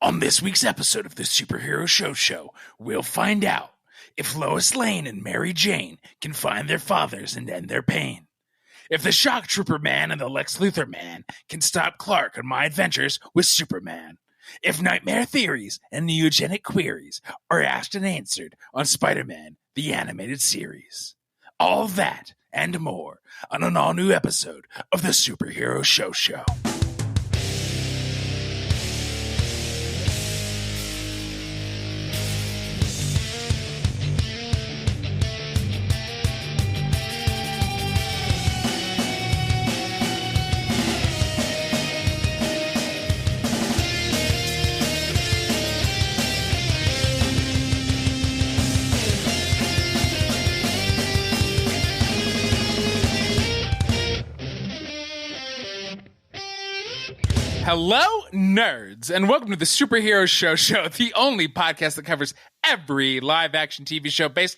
On this week's episode of the Superhero Show, we'll find out if Lois Lane and Mary Jane can find their fathers and end their pain. If the Shock Trooper Man and the Lex Luthor Man can stop Clark on my adventures with Superman. If nightmare theories and neogenic queries are asked and answered on Spider-Man, the Animated Series. All that and more on an all-new episode of the Superhero Show. Hello, nerds, and welcome to the Superhero Show, the only podcast that covers every live-action TV show based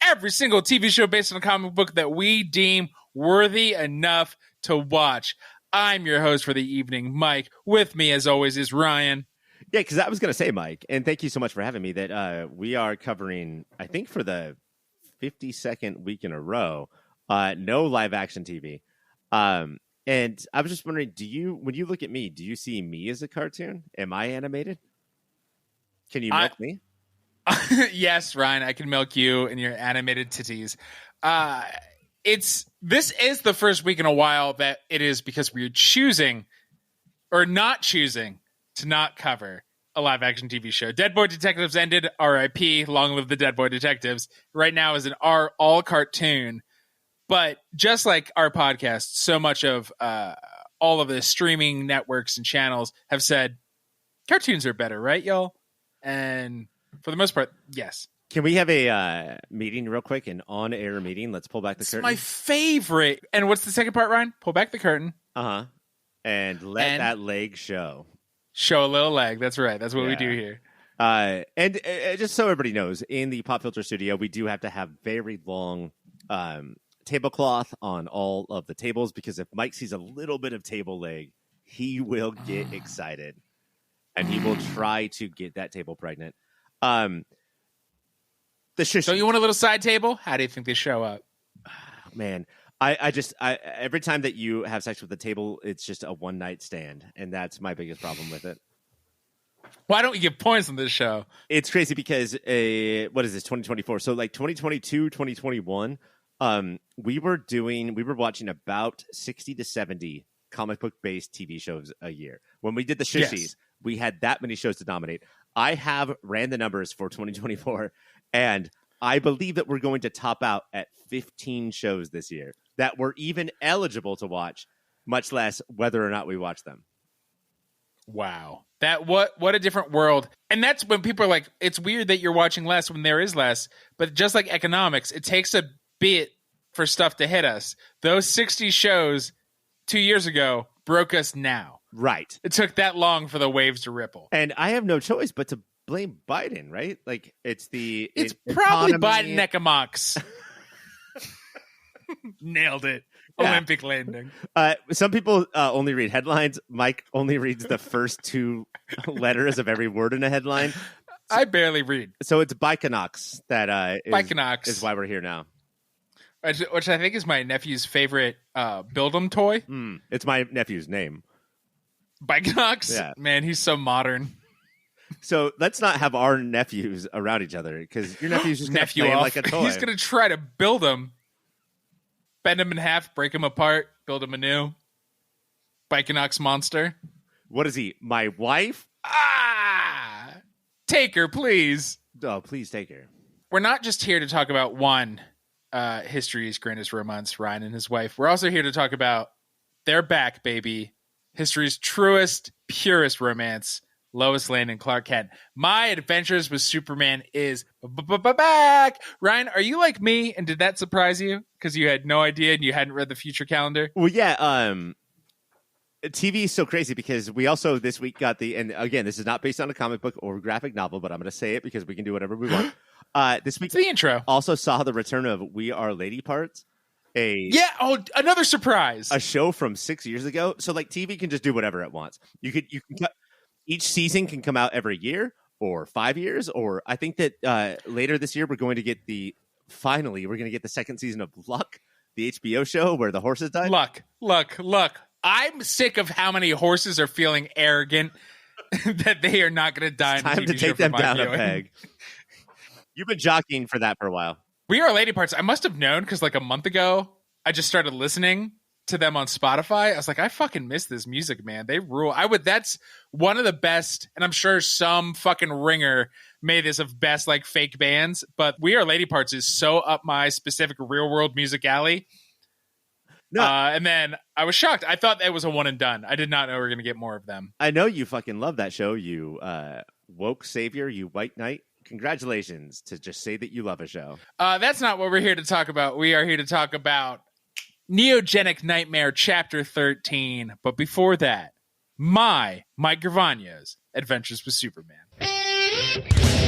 every single TV show based on a comic book that we deem worthy enough to watch. I'm your host for the evening, Mike. With me, as always, is Ryan. Yeah, because I was going to say, Mike, and thank you so much for having me, that we are covering, I think for the 52nd week in a row, no live-action TV. And I was just wondering, when you look at me, do you see me as a cartoon? Am I animated? Can you milk me? Yes, Ryan, I can milk you and your animated titties. This is the first week in a while that it is because we're choosing or not choosing to not cover a live action TV show. Dead Boy Detectives ended, RIP, long live the Dead Boy Detectives. Right now is an all cartoon. But just like our podcast, so much of all of the streaming networks and channels have said cartoons are better, right, y'all? And for the most part, yes. Can we have a meeting real quick, an on-air meeting? Let's pull back the curtain. My favorite. And what's the second part, Ryan? Pull back the curtain. Uh-huh. And let that leg show. Show a little leg. That's right. That's what we do here. And just so everybody knows, in the Pop Filter studio, we do have to have very long tablecloth on all of the tables, because if Mike sees a little bit of table leg, he will get excited and he will try to get that table pregnant. Don't you want a little side table? How do you think they show up? Man, I every time that you have sex with the table, it's just a one night stand, and that's my biggest problem with it. Why don't we give points on this show? It's crazy because what is this, 2024? So like 2022, 2021. We were watching about 60 to 70 comic book based TV shows a year. When we did the Shushies, we had that many shows to dominate. I have ran the numbers for 2024, and I believe that we're going to top out at 15 shows this year that we're even eligible to watch, much less whether or not we watch them. Wow. What a different world. And that's when people are like, it's weird that you're watching less when there is less, but just like economics, it takes a bit for stuff to hit us. Those 60 shows 2 years ago broke us now. Right. It took that long for the waves to ripple. And I have no choice but to blame Biden, right? Like it's probably Biden economics. Nailed it. Yeah. Olympic landing. Some people only read headlines. Mike only reads the first two letters of every word in a headline. I barely read. So it's Bikenox that is why we're here now. Which I think is my nephew's favorite Build-em toy. It's my nephew's name. Bikenox? Yeah. Man, he's so modern. So let's not have our nephews around each other, because your nephew's just going to play like a toy. He's going to try to build them, bend them in half, break them apart, build them anew. Bikenox monster. What is he, my wife? Take her, please. Oh, please take her. We're not just here to talk about one history's greatest romance, Ryan and his wife. We're also here to talk about They're Back, Baby, history's truest, purest romance, Lois Lane and Clark Kent. My Adventures with Superman is back. Ryan, are you like me, and did that surprise you because you had no idea and you hadn't read the future calendar? Well, yeah. TV is so crazy because we also this week got and again, this is not based on a comic book or graphic novel, but I'm going to say it because we can do whatever we want. This week, it's the intro. Also saw the return of We Are Lady Parts. Yeah. Oh, another surprise. a show from 6 years ago. So like TV can just do whatever it wants. You can cut, each season can come out every year or 5 years, or I think that later this year we're going to get the second season of Luck, the HBO show where the horses died. Luck. I'm sick of how many horses are feeling arrogant that they are not going to die. It's time to take them down a peg. You've been jockeying for that for a while. We Are Lady Parts. I must have known because like a month ago, I just started listening to them on Spotify. I was like, I fucking miss this music, man. They rule. That's one of the best, and I'm sure some fucking ringer made this of best like fake bands, but We Are Lady Parts is so up my specific real world music alley. No. And then I was shocked. I thought that was a one and done. I did not know we were going to get more of them. I know you fucking love that show. You woke savior, you white knight. Congratulations to just say that you love a show. That's not what we're here to talk about. We are here to talk about Neogenic Nightmare Chapter 13. But before that, Mike Gravano's Adventures with Superman.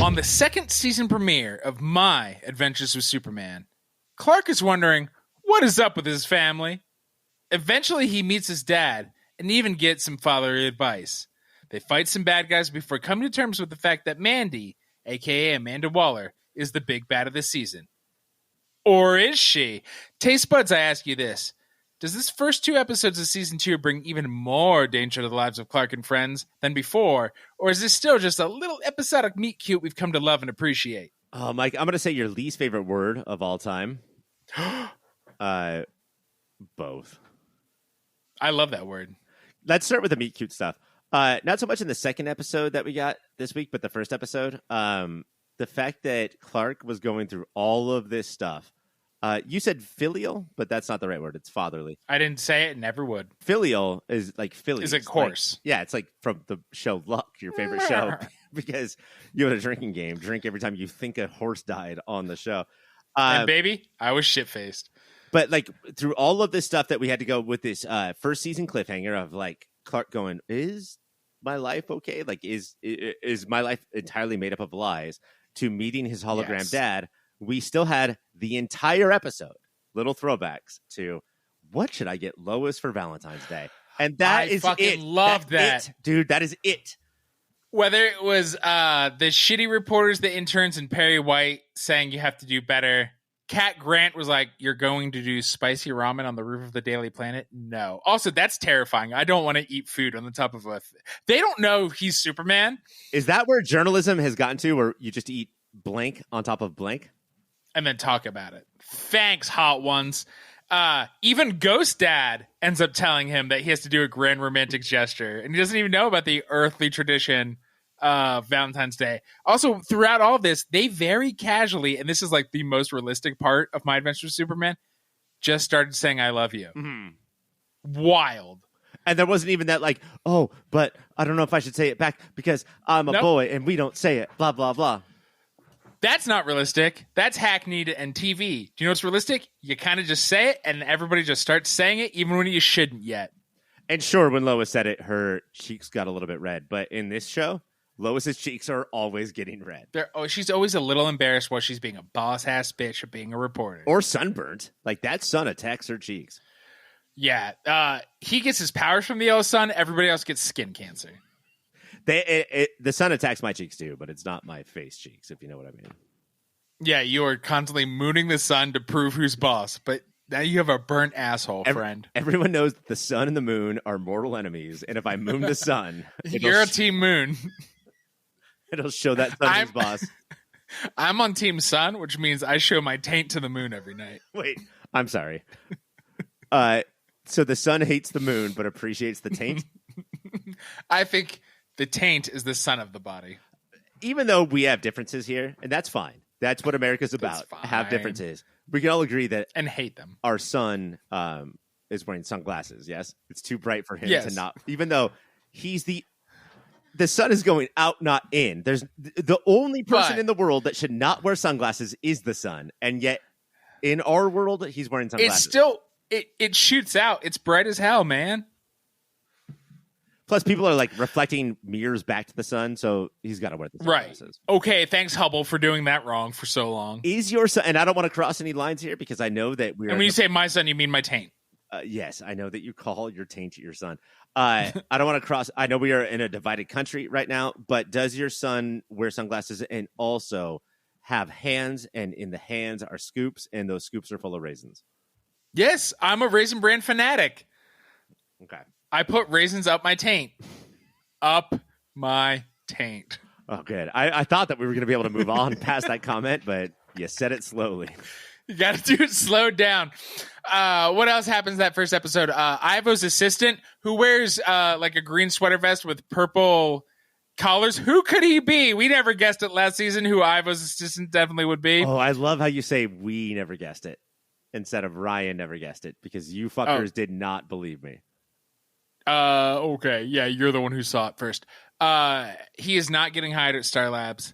On the second season premiere of My Adventures with Superman, Clark is wondering what is up with his family. Eventually, he meets his dad and even gets some fatherly advice. They fight some bad guys before coming to terms with the fact that Mandy, a.k.a. Amanda Waller, is the big bad of the season. Or is she? Taste buds, I ask you this. Does this first 2 episodes of season 2 bring even more danger to the lives of Clark and friends than before? Or is this still just a little episodic meet cute we've come to love and appreciate? Oh, Mike, I'm going to say your least favorite word of all time. Both. I love that word. Let's start with the meet cute stuff. Not so much in the second episode that we got this week, but the first episode. The fact that Clark was going through all of this stuff. You said filial, but that's not the right word. It's fatherly. I didn't say it, never would. Filial is like Philly. Is it horse? Like, yeah, it's like from the show Luck, your favorite show, because you had a drinking game. Drink every time you think a horse died on the show. And baby, I was shit-faced. But like through all of this stuff that we had to go with this first season cliffhanger of like Clark going, is my life okay? Like, is my life entirely made up of lies? To meeting his hologram dad, we still had the entire episode, little throwbacks to what should I get Lois for Valentine's Day? And that is fucking it. Loved that. Dude, that is it. Whether it was the shitty reporters, the interns, and Perry White saying you have to do better. Cat Grant was like, you're going to do spicy ramen on the roof of the Daily Planet? No. Also, that's terrifying. I don't want to eat food on the top of a... They don't know he's Superman. Is that where journalism has gotten to, where you just eat blank on top of blank? And then talk about it. Thanks, hot ones. Even Ghost Dad ends up telling him that he has to do a grand romantic gesture. And he doesn't even know about the earthly tradition Valentine's Day. Also, throughout all of this, they very casually, and this is like the most realistic part of My Adventures with Superman, just started saying I love you. Mm-hmm. Wild. And there wasn't even that like, oh, but I don't know if I should say it back because I'm a boy and we don't say it, blah, blah, blah. That's not realistic. That's hackneyed and TV. Do you know what's realistic? You kind of just say it and everybody just starts saying it even when you shouldn't yet. And sure, when Lois said it, her cheeks got a little bit red. But in this show, Lois's cheeks are always getting red. She's always a little embarrassed while she's being a boss-ass bitch of being a reporter. Or sunburned. Like, that sun attacks her cheeks. Yeah. He gets his powers from the yellow sun. Everybody else gets skin cancer. The sun attacks my cheeks, too, but it's not my face cheeks, if you know what I mean. Yeah, you are constantly mooning the sun to prove who's boss, but now you have a burnt asshole, friend. Everyone knows that the sun and the moon are mortal enemies, and if I moon the sun... You're a team moon. It'll show that sun is boss. I'm on team sun, which means I show my taint to the moon every night. Wait, I'm sorry. So the sun hates the moon, but appreciates the taint? I think the taint is the sun of the body. Even though we have differences here, and that's fine. That's what America's about. Have differences. We can all agree that... And hate them. Our son is wearing sunglasses, yes? It's too bright for him to not... Even though he's the sun is going out, not in. There's the only person in the world that should not wear sunglasses is the sun. And yet, in our world, he's wearing sunglasses. It's still... It shoots out. It's bright as hell, man. Plus, people are like reflecting mirrors back to the sun, so he's got to wear the sunglasses. Right. Okay, thanks, Hubble, for doing that wrong for so long. Is your son, and I don't want to cross any lines here because I know that we're. And when you say my son, you mean my taint. Yes, I know that you call your taint your son. I don't want to cross. I know we are in a divided country right now, but does your son wear sunglasses and also have hands, and in the hands are scoops, and those scoops are full of raisins? Yes, I'm a Raisin Bran fanatic. Okay. I put raisins up my taint. Up my taint. Oh, good. I thought that we were going to be able to move on past that comment, but you said it slowly. You got to do it slowed down. What else happens that first episode? Ivo's assistant, who wears like a green sweater vest with purple collars. Who could he be? We never guessed it last season who Ivo's assistant definitely would be. Oh, I love how you say we never guessed it instead of Ryan never guessed it, because you fuckers did not believe me. Okay. Yeah, you're the one who saw it first. He is not getting hired at Star Labs.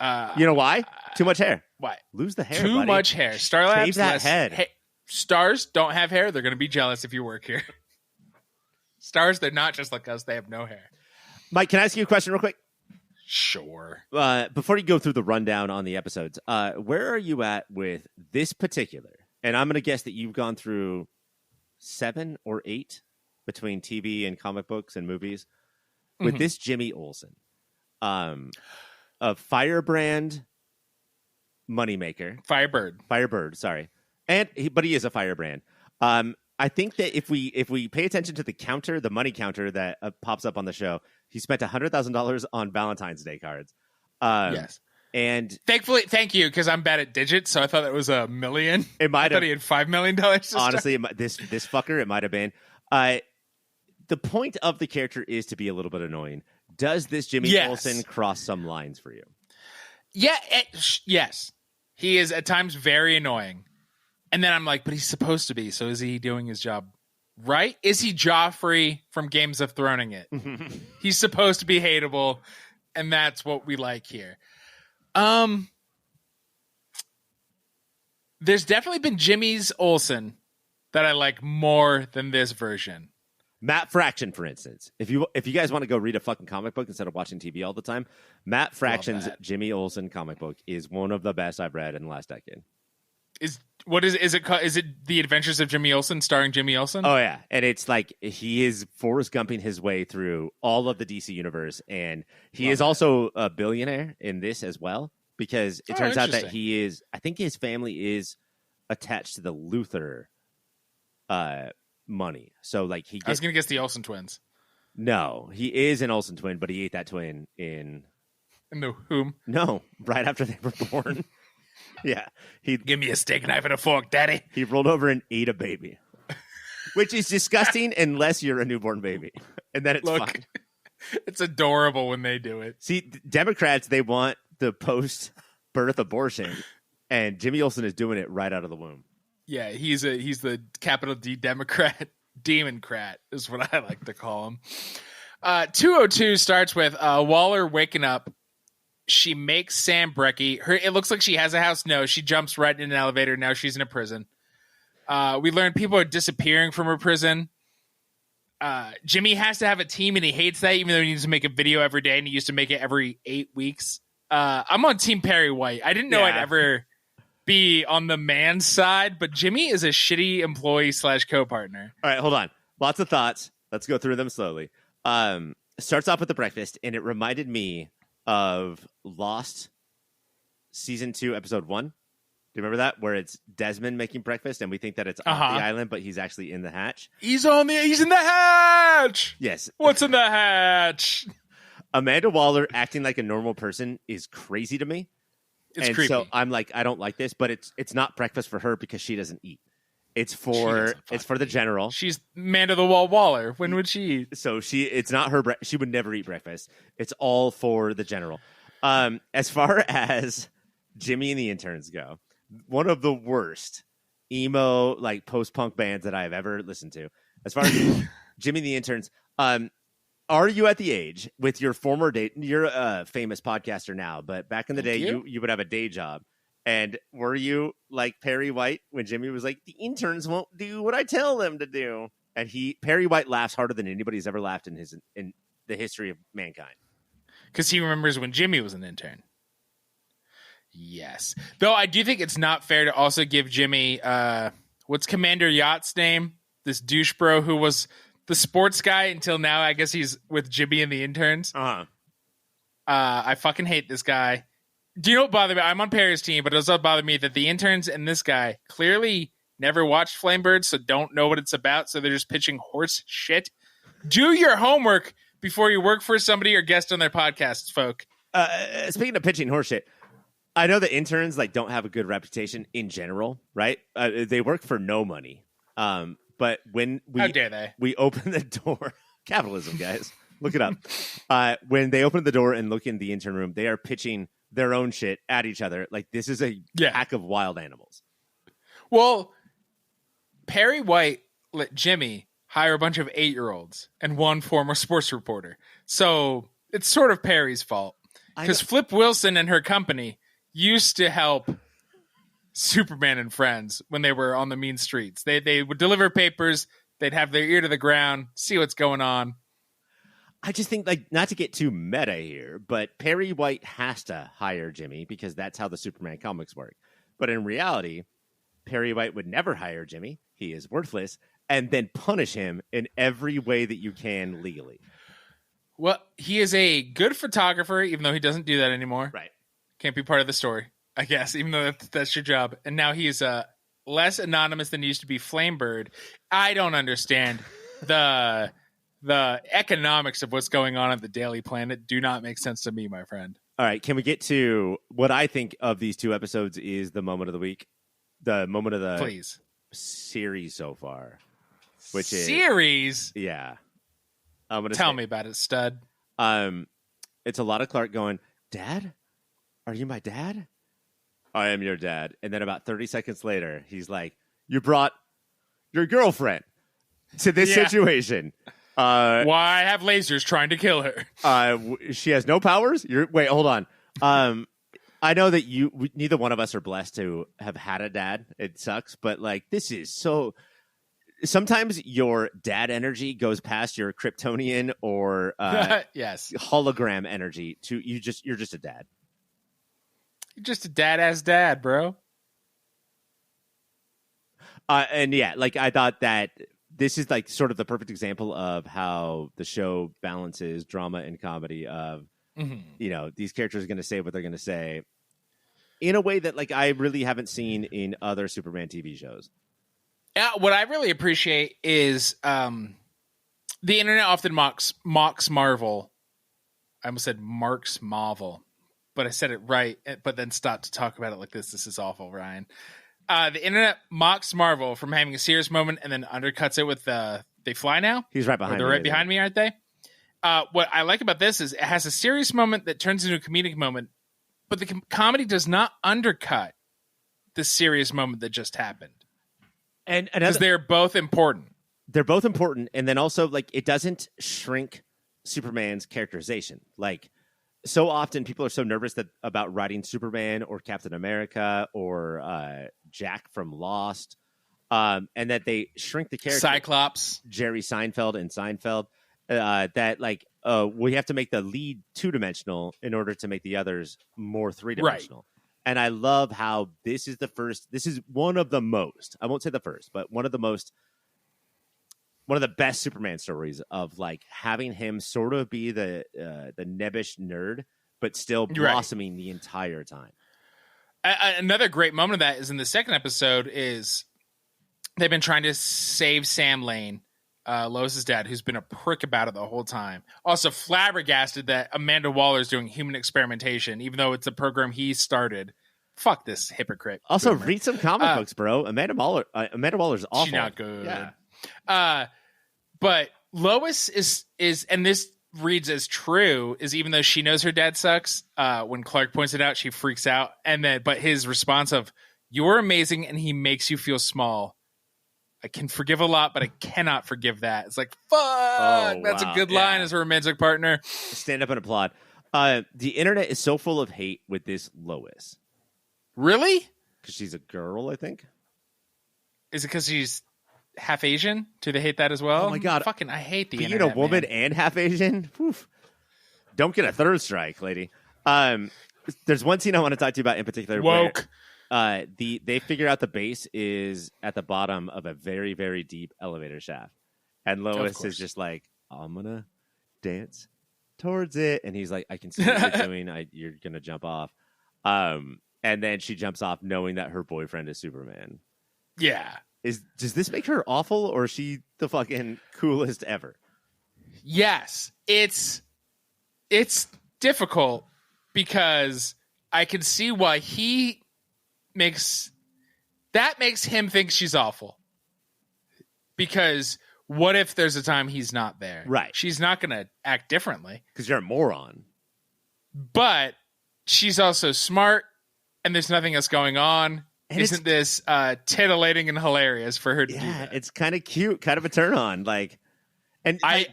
You know why? Too much hair. Why? Lose the hair, Too buddy. much hair. Star Labs. Shave that head. Stars don't have hair. They're going to be jealous if you work here. Stars, they're not just like us. They have no hair. Mike, can I ask you a question real quick? Sure. Before you go through the rundown on the episodes, where are you at with this particular? And I'm going to guess that you've gone through 7 or 8 between TV and comic books and movies with this Jimmy Olsen, a firebrand moneymaker. Firebird, sorry. But he is a firebrand. I think that if we pay attention to the counter, the money counter that pops up on the show, he spent $100,000 on Valentine's Day cards. Yes. And thankfully, thank you, because I'm bad at digits, so I thought it was $1 million. It might have. He had $5 million. Honestly, this fucker, it might have been. The point of the character is to be a little bit annoying. Does this Jimmy Olsen cross some lines for you? Yeah. Yes. He is at times very annoying. And then I'm like, but he's supposed to be. So is he doing his job right? Is he Joffrey from Games of Throning it? He's supposed to be hateable, and that's what we like here. There's definitely been Jimmy's Olsen that I like more than this version. Matt Fraction, for instance. If you guys want to go read a fucking comic book instead of watching TV all the time, Matt Fraction's Jimmy Olsen comic book is one of the best I've read in the last decade. Is it The Adventures of Jimmy Olsen starring Jimmy Olsen? Oh yeah, and it's like he is Forrest Gumping his way through all of the DC universe, and he is also a billionaire in this as well, because it turns out that he is. I think his family is attached to the Luthor money. So like I was gonna guess the Olsen twins. No, he is an Olsen twin, but he ate that twin in the whom? No, right after they were born. Yeah, give me a steak knife and a fork, Daddy. He rolled over and ate a baby, which is disgusting unless you're a newborn baby, and then it's fine. It's adorable when they do it. See, Democrats, they want the post-birth abortion, and Jimmy Olsen is doing it right out of the womb. Yeah, he's the capital D Democrat, Democrat is what I like to call him. 202 starts with Waller waking up. She makes Sam Brecky. It looks like she has a house. No, she jumps right in an elevator. Now she's in a prison. We learn people are disappearing from her prison. Jimmy has to have a team, and he hates that, even though he needs to make a video every day, and he used to make it every 8 weeks. I'm on Team Perry White. I didn't know I'd ever be on the man's side, but Jimmy is a shitty employee / co-partner. All right, hold on. Lots of thoughts. Let's go through them slowly. Starts off with the breakfast, and it reminded me of Lost season 2 episode 1. Do you remember that, where it's Desmond making breakfast and we think that it's off the island, but he's actually in the hatch? He's in the hatch. Yes. What's in the hatch? Amanda Waller acting like a normal person is crazy to me. It's creepy. So I'm like, I don't like this, but it's not breakfast for her because she doesn't eat. It's for the general. She's man to the wall Waller. When would she eat? So it's not her. She would never eat breakfast. It's all for the general. As far as Jimmy and the Interns go, one of the worst emo like post punk bands that I have ever listened to. As far as Jimmy and the Interns, are you at the age with your former date? You're a famous podcaster now, but back in the day, you would have a day job. And were you like Perry White when Jimmy was like, the interns won't do what I tell them to do? And Perry White laughs harder than anybody's ever laughed in the history of mankind. Because he remembers when Jimmy was an intern. Yes. Though I do think it's not fair to also give Jimmy, what's Commander Yacht's name? This douche bro who was the sports guy until now. I guess he's with Jimmy and the interns. Uh-huh. I fucking hate this guy. Do you know what bothered me? I'm on Perry's team, but it also bothered me that the interns and this guy clearly never watched Flamebird, so don't know what it's about, so they're just pitching horse shit. Do your homework before you work for somebody or guest on their podcasts, folk. Speaking of pitching horse shit, I know the interns don't have a good reputation in general, right? They work for no money. But when how dare they? We open the door, capitalism, guys, look it up. When they open the door and look in the intern room, they are pitching their own shit at each other. Like this is a pack of wild animals. Well, Perry White let Jimmy hire a bunch of 8-year-olds and one former sports reporter. So it's sort of Perry's fault. Because Flip Wilson and her company used to help Superman and friends when they were on the mean streets. They would deliver papers. They'd have their ear to the ground, see what's going on. I just think, not to get too meta here, but Perry White has to hire Jimmy because that's how the Superman comics work. But in reality, Perry White would never hire Jimmy. He is worthless. And then punish him in every way that you can legally. Well, he is a good photographer, even though he doesn't do that anymore. Right. Can't be part of the story, I guess, even though that's your job. And now he's less anonymous than he used to be Flamebird. I don't understand the economics of what's going on at the Daily Planet. Do not make sense to me, my friend. All right. Can we get to what I think of these two episodes is the moment of the week? The moment of the series so far. Which is series? Yeah. Tell me about it, stud. It's a lot of Clark going, Dad? Are you my dad? I am your dad. And then about 30 seconds later, he's like, you brought your girlfriend to this situation. Why I have lasers trying to kill her. She has no powers? Wait, hold on. I know that neither one of us are blessed to have had a dad. It sucks, but this is so... Sometimes your dad energy goes past your Kryptonian or hologram energy to you're just a dad. You're just a dad-ass dad, bro. And yeah, I thought that this is sort of the perfect example of how the show balances drama and comedy of, these characters are going to say what they're going to say in a way that I really haven't seen in other Superman TV shows. What I really appreciate is the internet often mocks Marvel. I almost said Marks Marvel, but I said it right, but then stopped to talk about it like this. This is awful, Ryan. The internet mocks Marvel from having a serious moment and then undercuts it with they fly now. He's right behind me. They're right behind me, aren't they? What I like about this is it has a serious moment that turns into a comedic moment, but the comedy does not undercut the serious moment that just happened. And because they're both important. They're both important. And then also, it doesn't shrink Superman's characterization. So often people are so nervous about writing Superman or Captain America or Jack from Lost, and that they shrink the character. Cyclops. Jerry Seinfeld and Seinfeld. That, we have to make the lead 2-dimensional in order to make the others more 3-dimensional. Right. And I love how this is one of the most, I won't say the first, but one of the best Superman stories of having him sort of be the nebbish nerd, but still blossoming the entire time. Another great moment of that is in the second episode is they've been trying to save Sam Lane, Lois's dad, who's been a prick about it the whole time. Also flabbergasted that Amanda Waller's doing human experimentation, even though it's a program he started. Fuck this hypocrite. Also, read some comic books, bro. Amanda Waller's awful. She's not good. Yeah. But Lois is, and this reads as true, is even though she knows her dad sucks, when Clark points it out, she freaks out. But his response of, "You're amazing, and he makes you feel small. I can forgive a lot, but I cannot forgive that." It's fuck. Oh, that's a good line as a romantic partner. Stand up and applaud. The internet is so full of hate with this Lois. Really? Because she's a girl, I think. Is it because she's half Asian? Do they hate that as well? Oh my God. Fucking, I hate the Being internet, a woman man. and half Asian? Oof. Don't get a third strike, lady. There's one scene I want to talk to you about in particular. Woke. Where, they figure out the base is at the bottom of a very, very deep elevator shaft. And Lois is just like, I'm going to dance towards it. And he's like, I can see what you're doing. You're going to jump off. And then she jumps off knowing that her boyfriend is Superman. Yeah. Does this make her awful, or is she the fucking coolest ever? Yes. It's difficult because I can see why makes him think she's awful. Because what if there's a time he's not there? Right. She's not going to act differently. Because you're a moron. But she's also smart, and there's nothing else going on. And isn't this titillating and hilarious for her to do that? It's kind of cute, kind of a turn on. Like, and I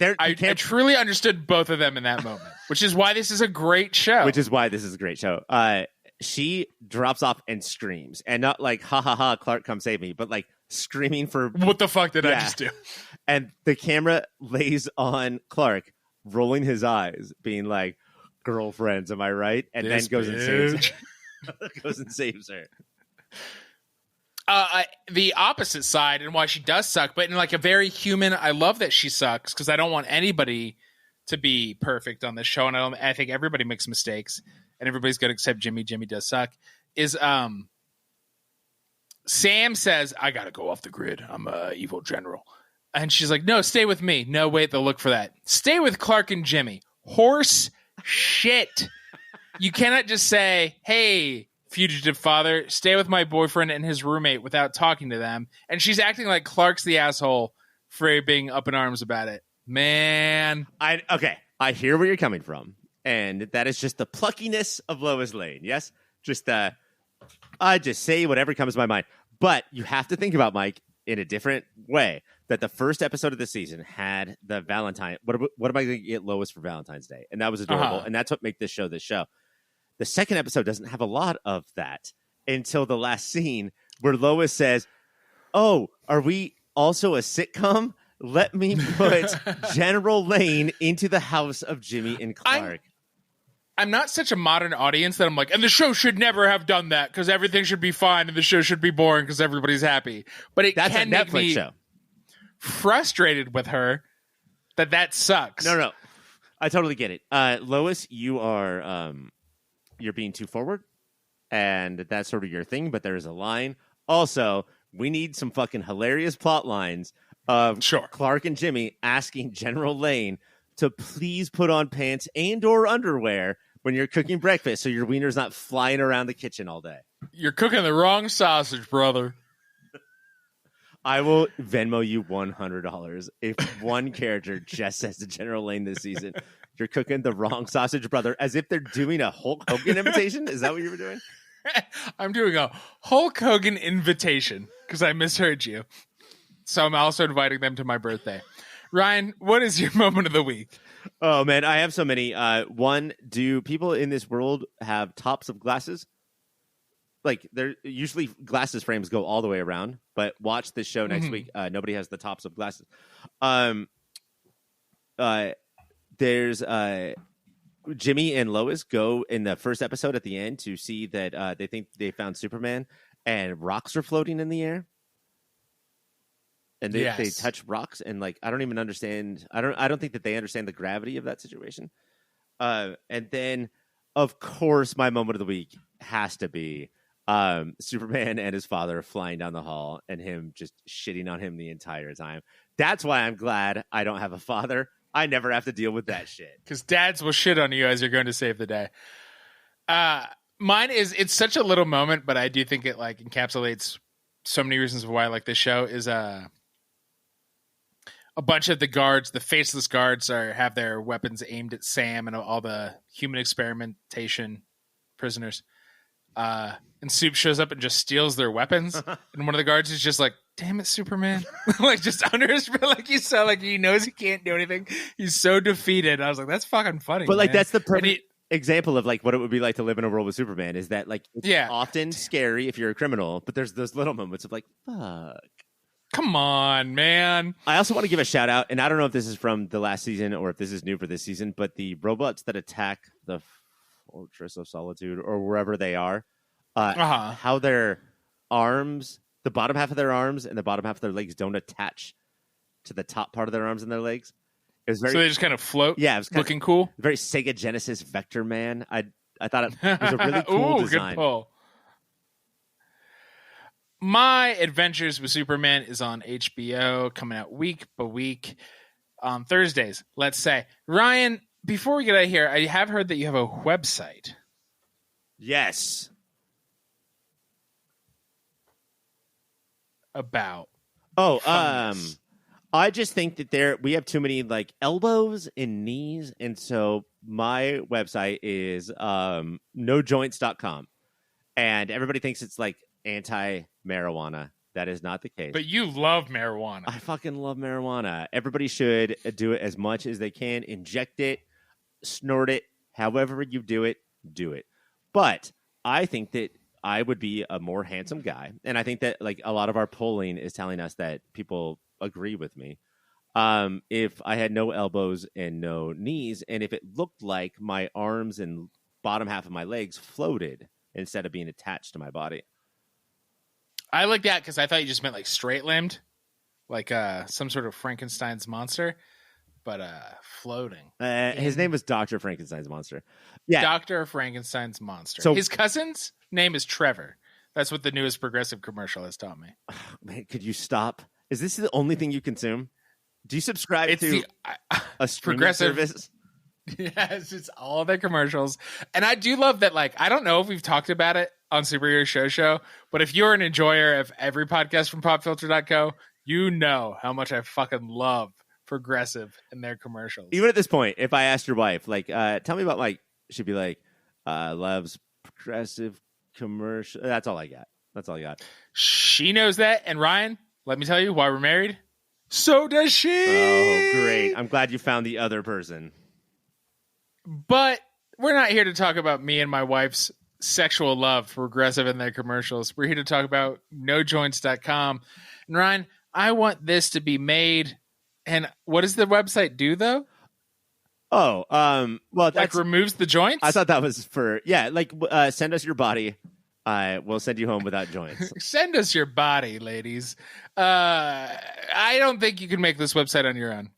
truly understood both of them in that moment, which is why this is a great show. She drops off and screams, and not like, ha ha ha, Clark, come save me, but like screaming for what the fuck did I just do? And the camera lays on Clark, rolling his eyes, being like, girlfriends, am I right? And then goes and saves her. Goes and saves her. The opposite side, and why she does suck, but in like a very human, I love that she sucks because I don't want anybody to be perfect on this show, and I think everybody makes mistakes, and everybody's good except Jimmy. Jimmy does suck. Is Sam says, I gotta go off the grid. I'm a evil general. And she's like, no, stay with me. No, wait, they'll look for that. Stay with Clark and Jimmy. Horse shit. You cannot just say, hey, fugitive father, stay with my boyfriend and his roommate without talking to them. And she's acting like Clark's the asshole for being up in arms about it. Man. I hear where you're coming from. And that is just the pluckiness of Lois Lane. Yes? Just I just say whatever comes to my mind. But you have to think about, Mike, in a different way, that the first episode of the season had the Valentine. What am I going to get Lois for Valentine's Day? And that was adorable. And that's what made this show. The second episode doesn't have a lot of that until the last scene where Lois says, oh, are we also a sitcom? Let me put General Lane into the house of Jimmy and Clark. I'm not such a modern audience that I'm like, and the show should never have done that because everything should be fine and the show should be boring because everybody's happy. But that's can make me show. Frustrated with her that sucks. No. I totally get it. Lois, you are you're being too forward, and that's sort of your thing, but there's a line. Also, we need some fucking hilarious plot lines of Clark and Jimmy asking General Lane to please put on pants and or underwear when you're cooking breakfast so your wiener's not flying around the kitchen all day. You're cooking the wrong sausage, brother. I will Venmo you $100 if one character just says to General Lane this season, you're cooking the wrong sausage, brother, as if they're doing a Hulk Hogan invitation. Is that what you were doing? I'm doing a Hulk Hogan invitation because I misheard you. So I'm also inviting them to my birthday. Ryan, what is your moment of the week? Oh, man, I have so many. One, do people in this world have tops of glasses? Like, they're usually glasses frames go all the way around, but watch this show next week. Nobody has the tops of glasses. There's Jimmy and Lois go in the first episode at the end to see that they think they found Superman and rocks are floating in the air. And they touch rocks, and like I don't even understand. I don't think that they understand the gravity of that situation. And then, of course, my moment of the week has to be Superman and his father flying down the hall, and him just shitting on him the entire time. That's why I'm glad I don't have a father. I never have to deal with that shit. Because dads will shit on you as you're going to save the day. Mine is it's such a little moment, but I do think it like encapsulates so many reasons why I like this show. Is a bunch of the guards, the faceless guards, have their weapons aimed at Sam and all the human experimentation prisoners. And Soup shows up and just steals their weapons. And one of the guards is just like, damn it, Superman. Like just under his breath, like he's so like he knows he can't do anything. He's so defeated. I was like, that's fucking funny. But like that's the perfect example of like what it would be like to live in a world with Superman is that like it's often scary if you're a criminal, but there's those little moments of like, fuck. Come on, man. I also want to give a shout out, and I don't know if this is from the last season or if this is new for this season, but the robots that attack the Fortress of Solitude or wherever they are, how their arms, the bottom half of their arms and the bottom half of their legs don't attach to the top part of their arms and their legs. It was very, so they just kind of float. Yeah, it was looking cool. Very Sega Genesis Vector Man. I thought it was a really cool design. Good pull. My Adventures with Superman is on HBO, coming out week by week on Thursdays, let's say. Ryan, before we get out of here, I have heard that you have a website. Yes. About. I just think that we have too many like elbows and knees, and so my website is nojoints.com. And everybody thinks it's like anti-marijuana. That is not the case. But you love marijuana. I fucking love marijuana. Everybody should do it as much as they can. Inject it, snort it, however you do it, do it. But I think that I would be a more handsome guy. And I think that like a lot of our polling is telling us that people agree with me. If I had no elbows and no knees, and if it looked like my arms and bottom half of my legs floated instead of being attached to my body. I like that because I thought you just meant like straight limbed, like some sort of Frankenstein's monster, but floating. His name was Dr. Frankenstein's monster. Yeah, Dr. Frankenstein's monster. So his cousin's name is Trevor. That's what the newest Progressive commercial has taught me. Man, could you stop? Is this the only thing you consume? Do you subscribe to a streaming service? Yes, it's all their commercials. And I do love that, like, I don't know if we've talked about it on Superhero Show, but if you're an enjoyer of every podcast from popfilter.co, you know how much I fucking love Progressive and their commercials. Even at this point, if I asked your wife, like, tell me about Mike, she'd be like, loves Progressive commercial. That's all I got. That's all I got. She knows that. And Ryan, let me tell you why we're married. So does she. Oh, great. I'm glad you found the other person. But we're not here to talk about me and my wife's sexual love for Progressive and their commercials. We're here to talk about nojoints.com. And Ryan, I want this to be made. And what does the website do, though? Oh, well, like that's, removes the joints? I thought that was for, like, send us your body. We'll send you home without joints. Send us your body, ladies. I don't think you can make this website on your own.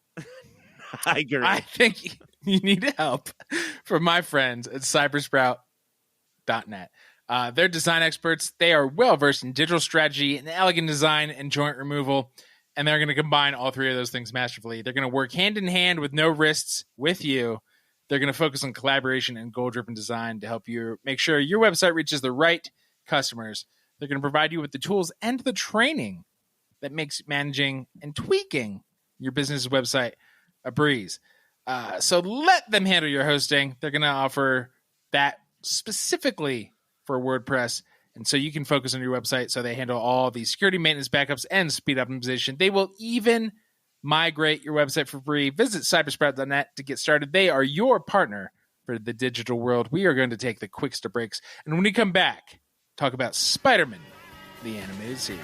I agree. I think you need help from my friends at cybersprout.net. They're design experts. They are well-versed in digital strategy and elegant design and joint removal, and they're going to combine all three of those things masterfully. They're going to work hand-in-hand with no wrists with you. They're going to focus on collaboration and goal-driven design to help you make sure your website reaches the right customers. They're going to provide you with the tools and the training that makes managing and tweaking your business website a breeze. So let them handle your hosting. They're going to offer that specifically for WordPress. And so you can focus on your website. So they handle all the security, maintenance, backups, and speed optimization. They will even migrate your website for free. Visit cybersprout.net to get started. They are your partner for the digital world. We are going to take the quickest of breaks. And when we come back, talk about Spider-Man, the animated series.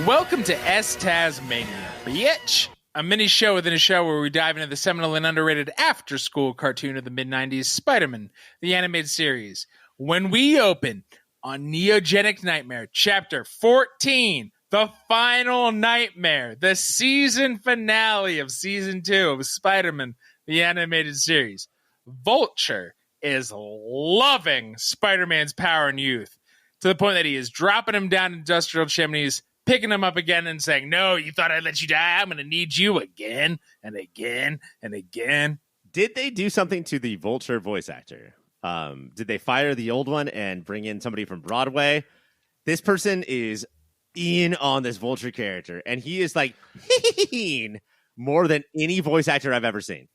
Welcome to S-Tasmania, bitch! A mini show within a show where we dive into the seminal and underrated after-school cartoon of the mid-90s, Spider-Man, the animated series. When we open on Neogenic Nightmare, Chapter 14, The Final Nightmare, the season finale of Season 2 of Spider-Man, the animated series, Vulture is loving Spider-Man's power and youth to the point that he is dropping him down industrial chimneys, picking him up again and saying, no, you thought I'd let you die? I'm going to need you again and again and again. Did they do something to the Vulture voice actor? Did they fire the old one and bring in somebody from Broadway? This person is in on this Vulture character, and he is like more than any voice actor I've ever seen.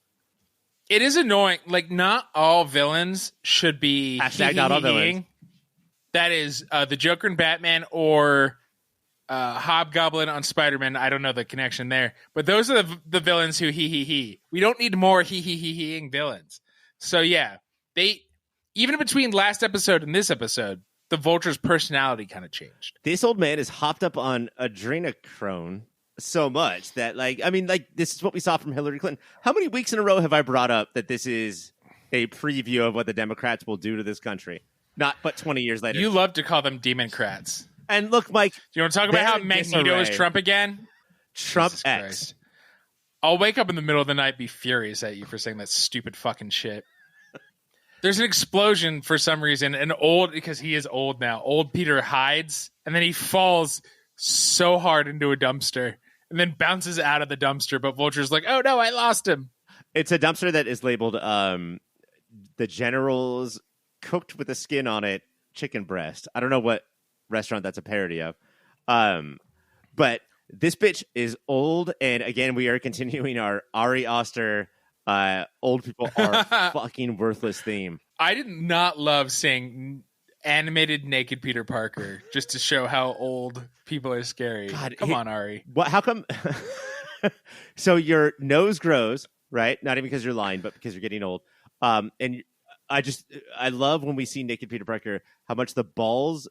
It is annoying. Like, not all villains should be hashtag not all villains. That is the Joker and Batman or Hobgoblin on Spider-Man. I don't know the connection there, but those are the villains who he. We don't need more he-ing villains. So yeah, they even between last episode and this episode, the Vulture's personality kind of changed. This old man is hopped up on adrenochrome so much that, like, I mean, like, this is what we saw from Hillary Clinton. How many weeks in a row have I brought up that this is a preview of what the Democrats will do to this country? Not but 20 years later. You love to call them Democrats. And look, Mike. Do you want to talk about how Magneto is Trump again? Trump Jesus X. Christ. I'll wake up in the middle of the night, be furious at you for saying that stupid fucking shit. There's an explosion for some reason, and because he is old now, old Peter hides, and then he falls so hard into a dumpster, and then bounces out of the dumpster, but Vulture's like, oh no, I lost him. It's a dumpster that is labeled the General's cooked with the skin on it chicken breast. I don't know what restaurant that's a parody of. But this bitch is old, and again, we are continuing our Ari Aster old people are fucking worthless theme. I did not love seeing animated naked Peter Parker just to show how old people are scary. God, come on, Ari. What? How come? So your nose grows, right? Not even because you're lying, but because you're getting old. And I love when we see naked Peter Parker, how much the balls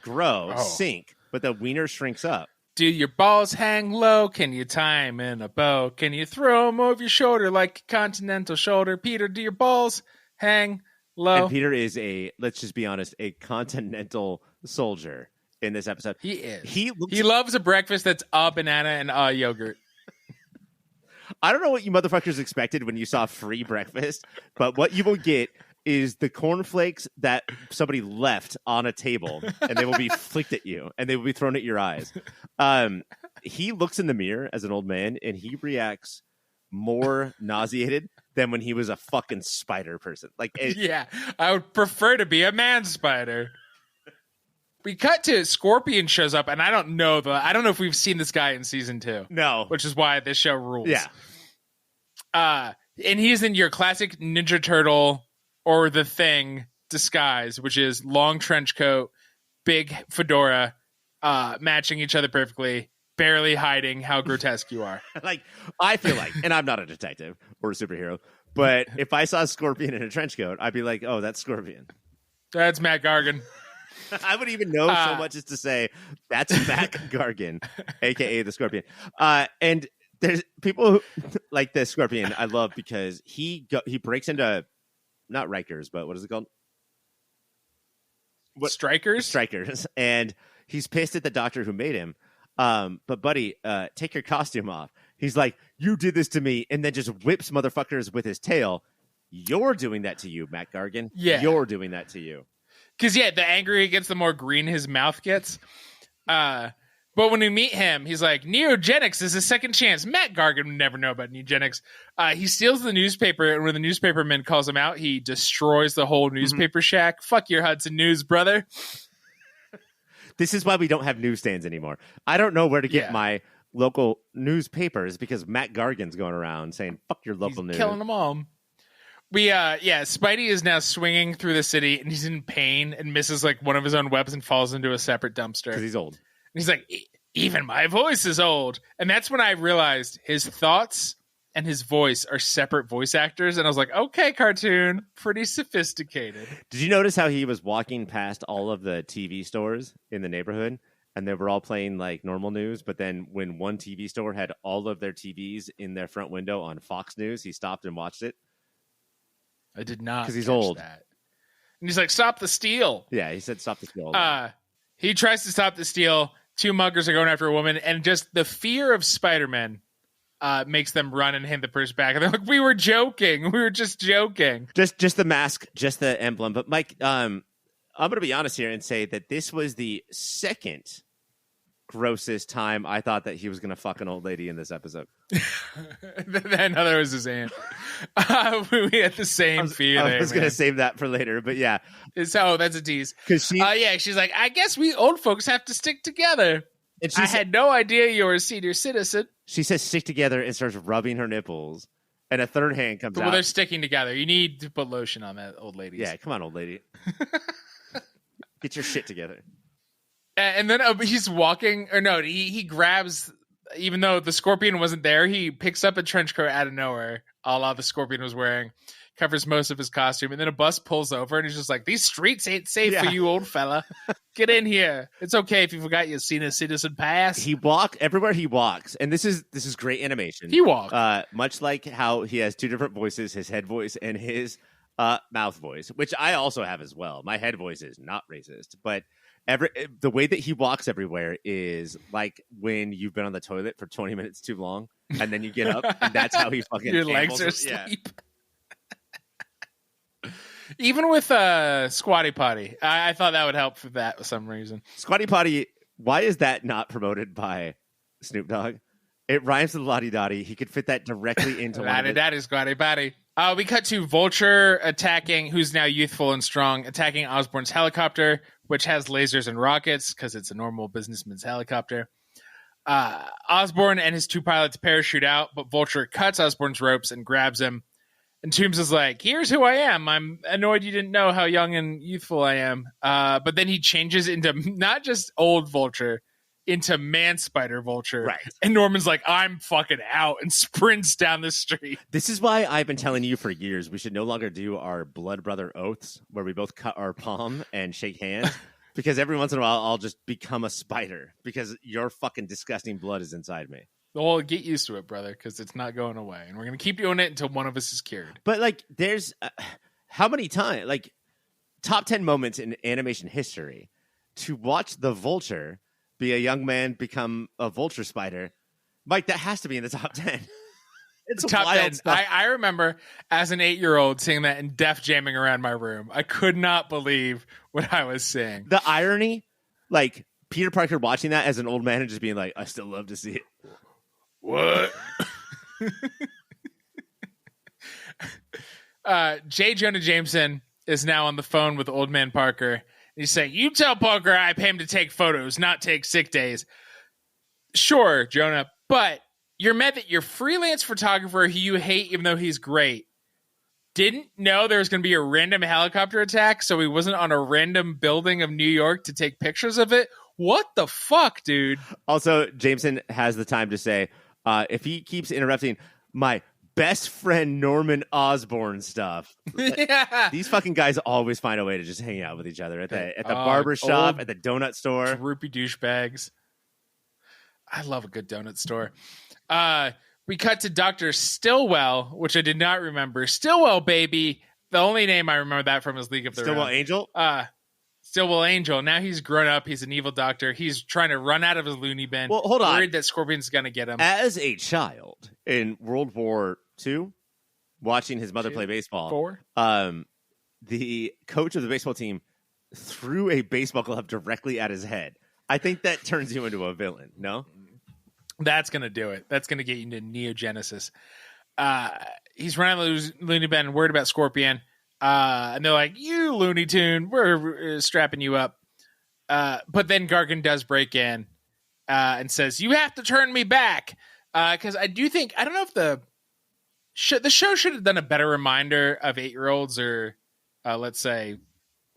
grow, sink, but the wiener shrinks up. Do your balls hang low? Can you tie them in a bow? Can you throw them over your shoulder like a continental shoulder? Peter, do your balls hang low? And Peter is let's just be honest, a continental soldier in this episode. He is. He loves a breakfast that's a banana and yogurt. I don't know what you motherfuckers expected when you saw free breakfast, but what you will get is the cornflakes that somebody left on a table, and they will be flicked at you, and they will be thrown at your eyes. He looks in the mirror as an old man, and he reacts more nauseated than when he was a fucking spider person. Yeah, I would prefer to be a man spider. We cut to Scorpion shows up, and I don't know if we've seen this guy in season 2. No, which is why this show rules. Yeah, and he's in your classic Ninja Turtle or the Thing disguise, which is long trench coat, big fedora, matching each other perfectly, barely hiding how grotesque you are. I feel like, and I'm not a detective or a superhero, but if I saw a Scorpion in a trench coat, I'd be like, oh, that's Scorpion. That's Matt Gargan. I would even know so much as to say, that's Matt Gargan, a.k.a. the Scorpion. And there's people who like the Scorpion I love because he breaks into, not Rikers, but what is it called? Strikers. And he's pissed at the doctor who made him. But buddy, take your costume off. He's like, you did this to me, and then just whips motherfuckers with his tail. You're doing that to you, Matt Gargan. Yeah. You're doing that to you. Because, the angrier he gets, the more green his mouth gets. But when we meet him, he's like, Neogenics is a second chance. Matt Gargan would never know about Neogenics. He steals the newspaper, and when the newspaperman calls him out, he destroys the whole newspaper shack. Fuck your Hudson News, brother. This is why we don't have newsstands anymore. I don't know where to get my local newspapers because Matt Gargan's going around saying, fuck your local news. Killing them all. Spidey is now swinging through the city, and he's in pain and misses like one of his own webs and falls into a separate dumpster. Because he's old. And he's like, even my voice is old. And that's when I realized his thoughts and his voice are separate voice actors. And I was like, okay, cartoon, pretty sophisticated. Did you notice how he was walking past all of the TV stores in the neighborhood? And they were all playing like normal news. But then when one TV store had all of their TVs in their front window on Fox News, he stopped and watched it. I did not. Because he's old. That. And he's like, stop the steal. Yeah, he said stop the steal. He tries to stop the steal. 2 muggers are going after a woman. And just the fear of Spider-Man makes them run and hit the person back. And they're like, we were joking. We were just joking. Just the mask, just the emblem. But Mike, I'm going to be honest here and say that this was the second grossest time I thought that he was going to fuck an old lady in this episode. Another was his aunt. We had the same feeling. I was going to save that for later, but yeah. That's a tease. Because she's like, I guess we old folks have to stick together. And I had no idea you were a senior citizen. She says stick together and starts rubbing her nipples. And a third hand comes out. Well, they're sticking together. You need to put lotion on that old lady. Yeah, come on, old lady. Get your shit together. And then he's walking, or no, he grabs, even though the Scorpion wasn't there, he picks up a trench coat out of nowhere, a la the Scorpion was wearing, covers most of his costume. And then a bus pulls over and he's just like, these streets ain't safe for you, old fella. Get in here. It's okay if you forgot your senior citizen pass. He walked everywhere he walks. And this is great animation. He walked. Much like how he has two different voices, his head voice and his mouth voice, which I also have as well. My head voice is not racist, but the way that he walks everywhere is like when you've been on the toilet for 20 minutes too long and then you get up and that's how he fucking your legs are asleep. Even with Squatty Potty, I thought that would help for that for some reason. Squatty Potty, why is that not promoted by Snoop Dogg? It rhymes with Lottie Dottie. He could fit that directly into Lottie Dottie, Squatty Potty. We cut to Vulture attacking, who's now youthful and strong, attacking Osborn's helicopter, which has lasers and rockets because it's a normal businessman's helicopter. Osborn and his two pilots parachute out, but Vulture cuts Osborn's ropes and grabs him. And Toombs is like, here's who I am. I'm annoyed you didn't know how young and youthful I am. But then he changes into not just old Vulture, into man spider Vulture. Right. And Norman's like, I'm fucking out, and sprints down the street. This is why I've been telling you for years we should no longer do our blood brother oaths where we both cut our palm and shake hands. Because every once in a while I'll just become a spider because your fucking disgusting blood is inside me. Well, get used to it, brother, because it's not going away. And we're going to keep doing it until one of us is cured. But, like, there's how many times, like, top 10 moments in animation history to watch the Vulture be a young man become a vulture spider. Mike, that has to be in the top 10. It's top wild 10. stuff. I remember as an 8-year-old seeing that and def jamming around my room. I could not believe what I was seeing. The irony, like, Peter Parker watching that as an old man and just being like, I still love to see it. What? J. Jonah Jameson is now on the phone with Old Man Parker. He's saying, you tell Parker I pay him to take photos, not take sick days. Sure, Jonah, but you're mad that your freelance photographer who you hate, even though he's great, didn't know there was going to be a random helicopter attack, so he wasn't on a random building of New York to take pictures of it? What the fuck, dude? Also, Jameson has the time to say, if he keeps interrupting my best friend Norman Osborn stuff, these fucking guys always find a way to just hang out with each other at the barber shop, at the donut store. Droopy douchebags. I love a good donut store. We cut to Dr. Stillwell, which I did not remember. Stillwell, baby. The only name I remember that from is League of Their Stillwell Own. Angel? Stillwell Angel. Now he's grown up. He's an evil doctor. He's trying to run out of his loony bin. Well, hold on. Worried that Scorpion's going to get him. As a child in World War II, watching his mother play baseball, the coach of the baseball team threw a baseball glove directly at his head. I think that turns you into a villain, no? That's going to do it. That's going to get you into Neogenesis. He's running out of the loony bin, worried about Scorpion. And they're like, you Looney Tune, we're strapping you up. But then Gargan does break in and says, you have to turn me back. Because I do think, I don't know if the show should have done a better reminder of 8-year-olds or let's say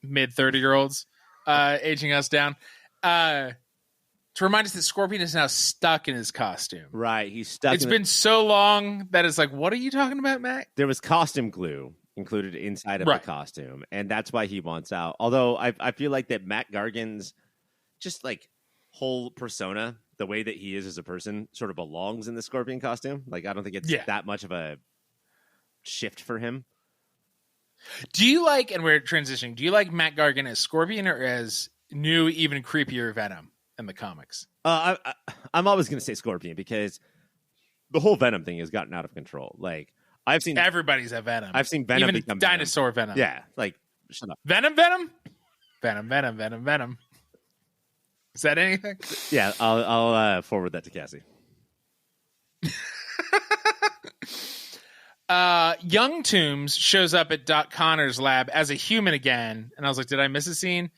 mid 30-year-olds aging us down. To remind us that Scorpion is now stuck in his costume. Right, he's stuck. It's been so long that it's like, what are you talking about, Matt? There was costume glue included inside of the costume, and that's why he wants out. Although I feel like that Matt Gargan's just like whole persona, the way that he is as a person, sort of belongs in the Scorpion costume. Like, I don't think it's that much of a shift for him. Do you like, and we're transitioning, do you like Matt Gargan as Scorpion or as new, even creepier Venom in the comics? I'm always going to say Scorpion because the whole Venom thing has gotten out of control. Like, I've seen everybody's a Venom. I've seen Venom even become dinosaur Venom. Yeah, like shut up. Venom. Is that anything? Yeah, I'll forward that to Cassie. Young Toombs shows up at Doc Connor's lab as a human again, and I was like, did I miss a scene?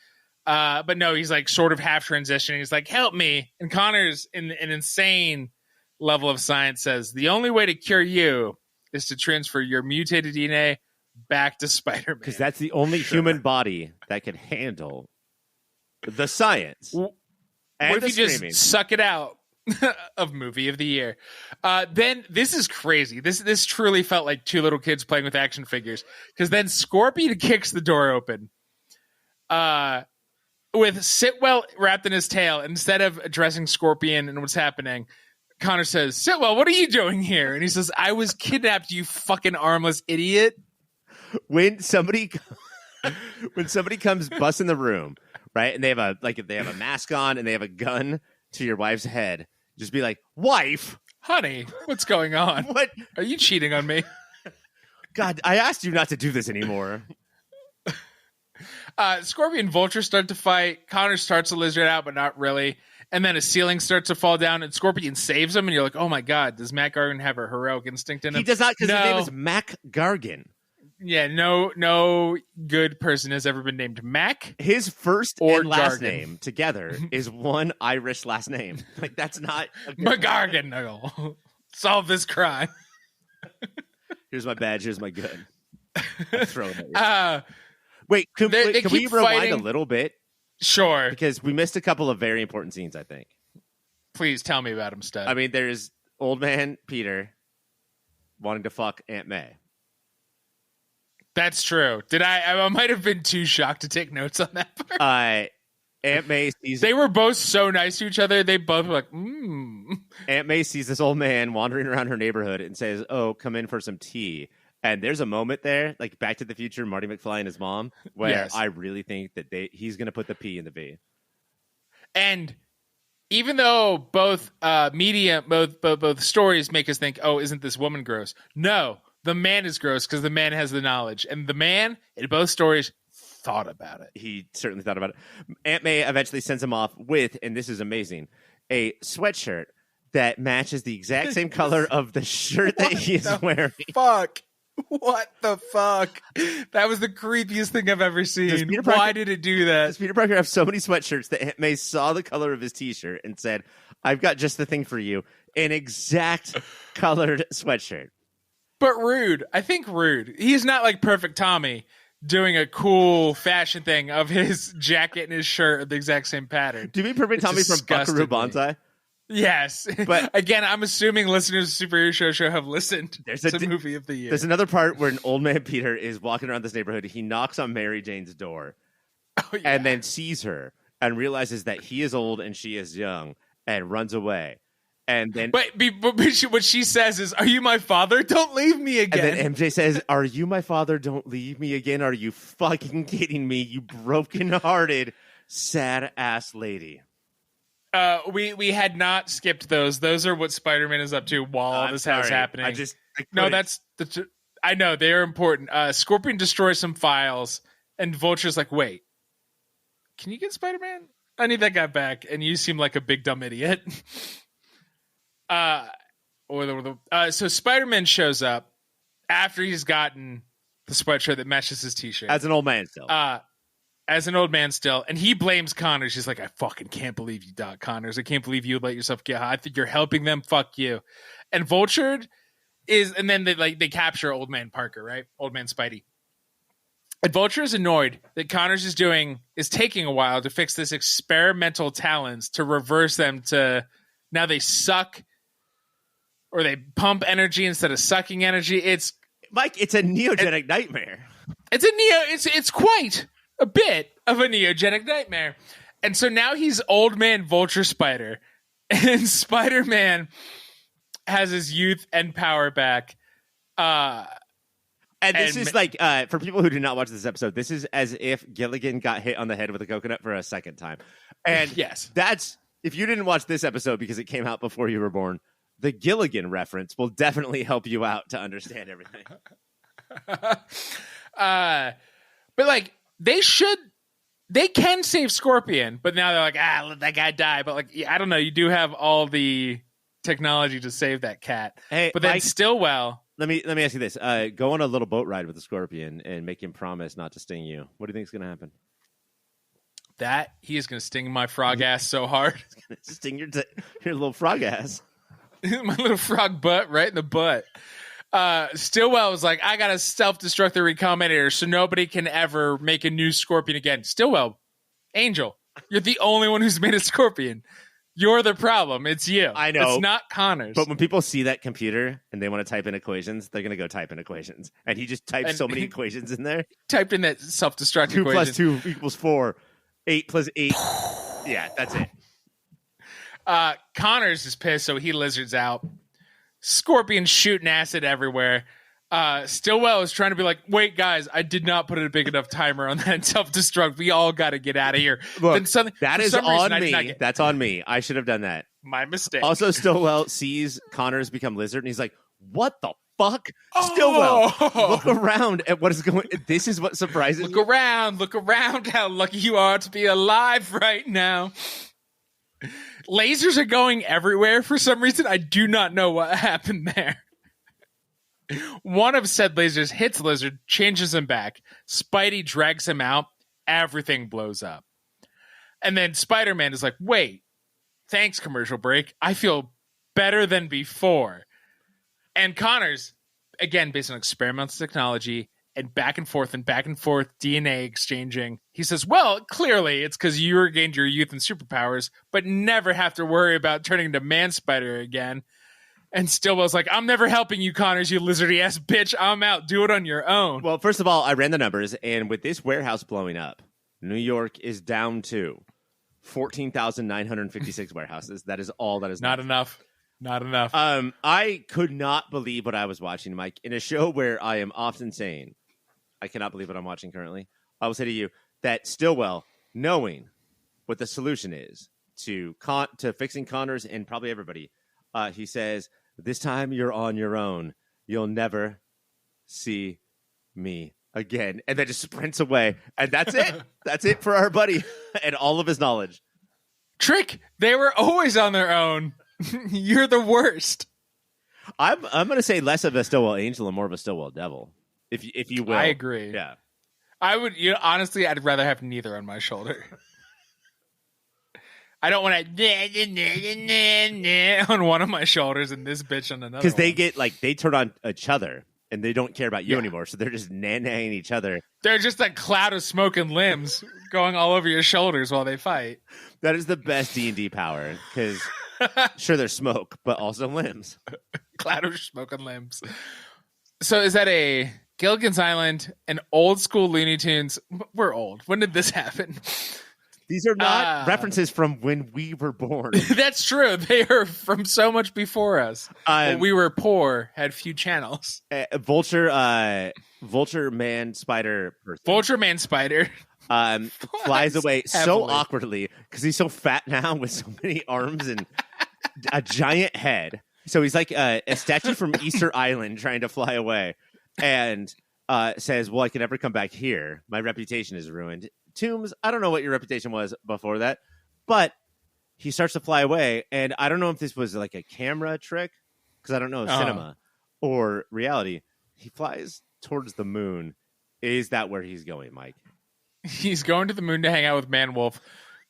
But no, he's like sort of half transitioning. He's like, help me. And Connor's in an insane level of science says, the only way to cure you is to transfer your mutated DNA back to Spider-Man. Because that's the only human body that can handle the science. What if you just suck it out? of movie of the year. Then this is crazy. This truly felt like two little kids playing with action figures, because then Scorpion kicks the door open with Sitwell wrapped in his tail. Instead of addressing Scorpion and what's happening, Connor says, "Sitwell, what are you doing here?" And he says, "I was kidnapped, you fucking armless idiot." When somebody comes busting the room, right, and they have a mask on and they have a gun to your wife's head, just be like, "Wife, honey, what's going on? What are you cheating on me?" God, I asked you not to do this anymore. Scorpion and Vulture start to fight. Connor starts to lizard out, but not really. And then a ceiling starts to fall down, and Scorpion saves him. And you're like, "Oh my God, does Mac Gargan have a heroic instinct in him?" He does not, because his name is Mac Gargan. Yeah, no good person has ever been named Mac. His first or last Gargan name together is one Irish last name. Like, that's not McGargan. No. Solve this crime. Here's my badge. Here's my gun. I throw it at you. Wait, can we rewind fighting a little bit? Sure. Because we missed a couple of very important scenes, I think. Please tell me about him, Stud. I mean, there's old man Peter wanting to fuck Aunt May. That's true. I might have been too shocked to take notes on that part. Aunt May sees... They were both so nice to each other. They both were like, Aunt May sees this old man wandering around her neighborhood and says, "Oh, come in for some tea." And there's a moment there, like Back to the Future, Marty McFly and his mom, where yes. I really think that he's going to put the P in the V. And even though both both stories make us think, "Oh, isn't this woman gross?" No, the man is gross because the man has the knowledge, and the man in both stories thought about it. He certainly thought about it. Aunt May eventually sends him off with, and this is amazing, a sweatshirt that matches the exact same color of the shirt that he is wearing. Fuck. What the fuck? That was the creepiest thing I've ever seen. Why did it do that? Does Peter Parker have so many sweatshirts that Aunt May saw the color of his t-shirt and said, "I've got just the thing for you, an exact colored sweatshirt." But rude. I think rude. He's not like Perfect Tommy doing a cool fashion thing of his jacket and his shirt of the exact same pattern. Do you mean Perfect Tommy from Buckaroo Banzai? Yes. But again, I'm assuming listeners of Superhero Show have listened to Movie of the Year. There's another part where an old man Peter is walking around this neighborhood. He knocks on Mary Jane's door and then sees her and realizes that he is old and she is young and runs away. And then, but what she says is, "Are you my father? Don't leave me again." And then MJ says, "Are you my father? Don't leave me again. Are you fucking kidding me? You broken-hearted, sad-ass lady." We had not skipped those. Those are what Spider-Man is up to while all this is happening. I know they are important. Scorpion destroys some files, and Vulture's like, "Wait, can you get Spider-Man? I need that guy back." And you seem like a big dumb idiot. So Spider-Man shows up after he's gotten the sweatshirt that matches his t-shirt as an old man still. And he blames Connors. He's like, "I fucking can't believe you, Doc Connors. I can't believe you let yourself get high. I think you're helping them. Fuck you." And Vulture and then they capture Old Man Parker, right? Old Man Spidey. And Vulture is annoyed that Connors is taking a while to fix this experimental talons to reverse them to now they suck or they pump energy instead of sucking energy. It's Mike, it's a neogenic nightmare. It's quite a bit of a neogenic nightmare. And so now he's Old Man Vulture Spider. And Spider-Man has his youth and power back. And this is like, for people who do not watch this episode, this is as if Gilligan got hit on the head with a coconut for a second time. And yes, that's, if you didn't watch this episode because it came out before you were born, the Gilligan reference will definitely help you out to understand everything. But like, they can save Scorpion, but now they're like, let that guy die. But like, I don't know, you do have all the technology to save that cat. Hey, but then Mike, Stillwell. Let me ask you this: go on a little boat ride with the Scorpion and make him promise not to sting you. What do you think is going to happen? That he is going to sting my frog ass so hard. He's going to sting your little frog ass. My little frog butt right in the butt. Stillwell was like, "I got to self-destruct the Recombinator so nobody can ever make a new Scorpion again." Stillwell, Angel, you're the only one who's made a Scorpion. You're the problem. It's you. I know. It's not Connors. But when people see that computer and they want to type in equations, they're going to go type in equations. And he just types so many equations in there. Typed in that self-destruct 2 equation. + 2 = 4. 8 + 8. Yeah, that's it. Connors is pissed, so he lizards out. Scorpion shooting acid everywhere. Stillwell is trying to be like, wait, guys, I did not put a big enough timer on that self-destruct. We all got to get out of here. Look, then that is on me. That's on me. I should have done that. My mistake. Also, Stillwell sees Connors become lizard, and he's like, what the fuck? Stillwell, look around at what is going. This is what surprises Look around how lucky you are to be alive right now. Lasers are going everywhere for some reason. I do not know what happened there. One of said lasers hits Lizard, changes him back. Spidey drags him out. Everything blows up. And then Spider-Man is like, wait, thanks, commercial break. I feel better than before. And Connors, again, based on experimental technology and back and forth DNA exchanging, he says, well, clearly it's because you regained your youth and superpowers, but never have to worry about turning into Man-Spider again. And Stillwell's like, I'm never helping you, Connors, you lizardy ass bitch. I'm out. Do it on your own. Well, first of all, I ran the numbers, and with this warehouse blowing up, New York is down to 14,956 warehouses. That is all that is not enough. Not enough. I could not believe what I was watching, Mike, in a show where I am often saying, I cannot believe what I'm watching currently. I will say to you that Stillwell, knowing what the solution is to fixing Connors and probably everybody, he says, this time you're on your own. You'll never see me again. And then just sprints away. And that's it. That's it for our buddy and all of his knowledge. Trick, they were always on their own. You're the worst. I'm going to say less of a Stillwell angel and more of a Stillwell devil, if you will. I agree. Yeah. I would, honestly, I'd rather have neither on my shoulder. I don't want to on one of my shoulders and this bitch on another. Because they get they turn on each other and they don't care about you anymore, so they're just nannying each other. They're just a cloud of smoke and limbs going all over your shoulders while they fight. That is the best D&D power because sure there's smoke, but also limbs. Cloud of smoke and limbs. So is that a Gilligan's Island, an old school Looney Tunes? We're old. When did this happen? These are not references from when we were born. That's true. They are from so much before us. When we were poor, had few channels. Vulture man spider person. Vulture man spider. Flies away so awkwardly because he's so fat now with so many arms and a giant head. So he's like a statue from Easter Island trying to fly away and says, well, I can never come back here. My reputation is ruined. Toombs, I don't know what your reputation was before that, but he starts to fly away, and I don't know if this was like a camera trick, because I don't know cinema or reality. He flies towards the moon. Is that where he's going, Mike? He's going to the moon to hang out with Man-Wolf,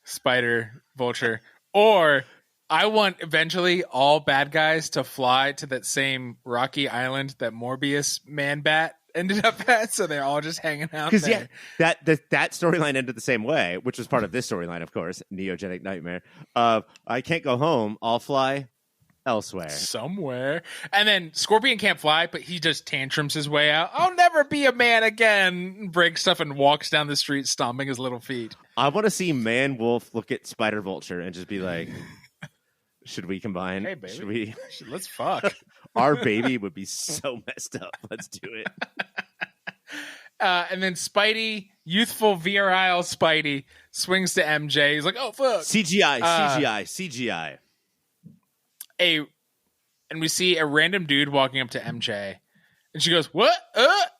Spider, Vulture, or I want eventually all bad guys to fly to that same rocky island that Morbius Man-Bat ended up at, so they're all just hanging out there. Yeah, that storyline ended the same way, which was part of this storyline, of course, Neogenic Nightmare. I can't go home, I'll fly elsewhere. Somewhere. And then Scorpion can't fly, but he just tantrums his way out. I'll never be a man again. Breaks stuff and walks down the street stomping his little feet. I want to see Man-Wolf look at Spider Vulture and just be like, should we combine? Hey, baby. Should we? Let's fuck. Our baby would be so messed up. Let's do it. And then Spidey, youthful virile Spidey, swings to MJ. He's like, oh, fuck. CGI. And we see a random dude walking up to MJ. And she goes, what?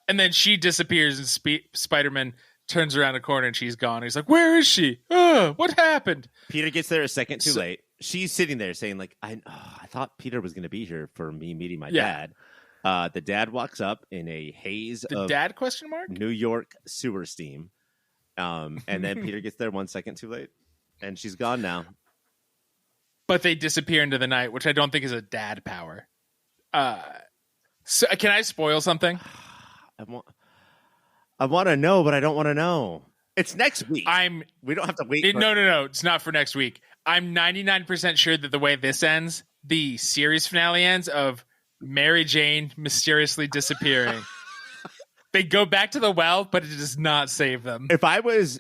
And then she disappears and Spider-Man turns around a corner and she's gone. He's like, where is she? What happened? Peter gets there a second too late. She's sitting there saying, like, I thought Peter was going to be here for me meeting my dad. The dad walks up in a haze of dad question mark? New York sewer steam. And then Peter gets there 1 second too late. And she's gone now. But they disappear into the night, which I don't think is a dad power. So can I spoil something? I want to know, but I don't want to know. It's next week. We don't have to wait. No. It's not for next week. I'm 99% sure that the way this ends, the series finale ends of Mary Jane mysteriously disappearing. They go back to the well, but it does not save them. If I was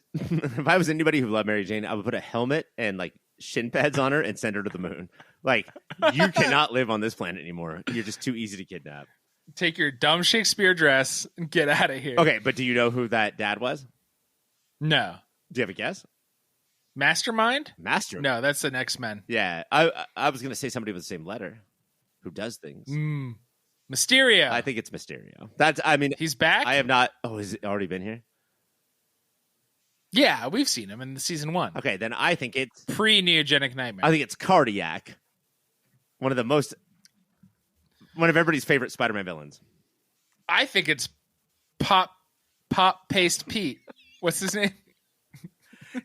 anybody who loved Mary Jane, I would put a helmet and like shin pads on her and send her to the moon. Like, you cannot live on this planet anymore. You're just too easy to kidnap. Take your dumb Shakespeare dress and get out of here. Okay, but do you know who that dad was? No. Do you have a guess? Mastermind? Mastermind. No, that's an X-Men. Yeah, I was going to say somebody with the same letter who does things. Mysterio. I think it's Mysterio. He's back? I have not. Oh, has it already been here? Yeah, we've seen him in season 1. Okay, then I think it's Pre-Neogenic Nightmare. I think it's Cardiac. One of everybody's favorite Spider-Man villains. I think it's Pop Paste Pete. What's his name?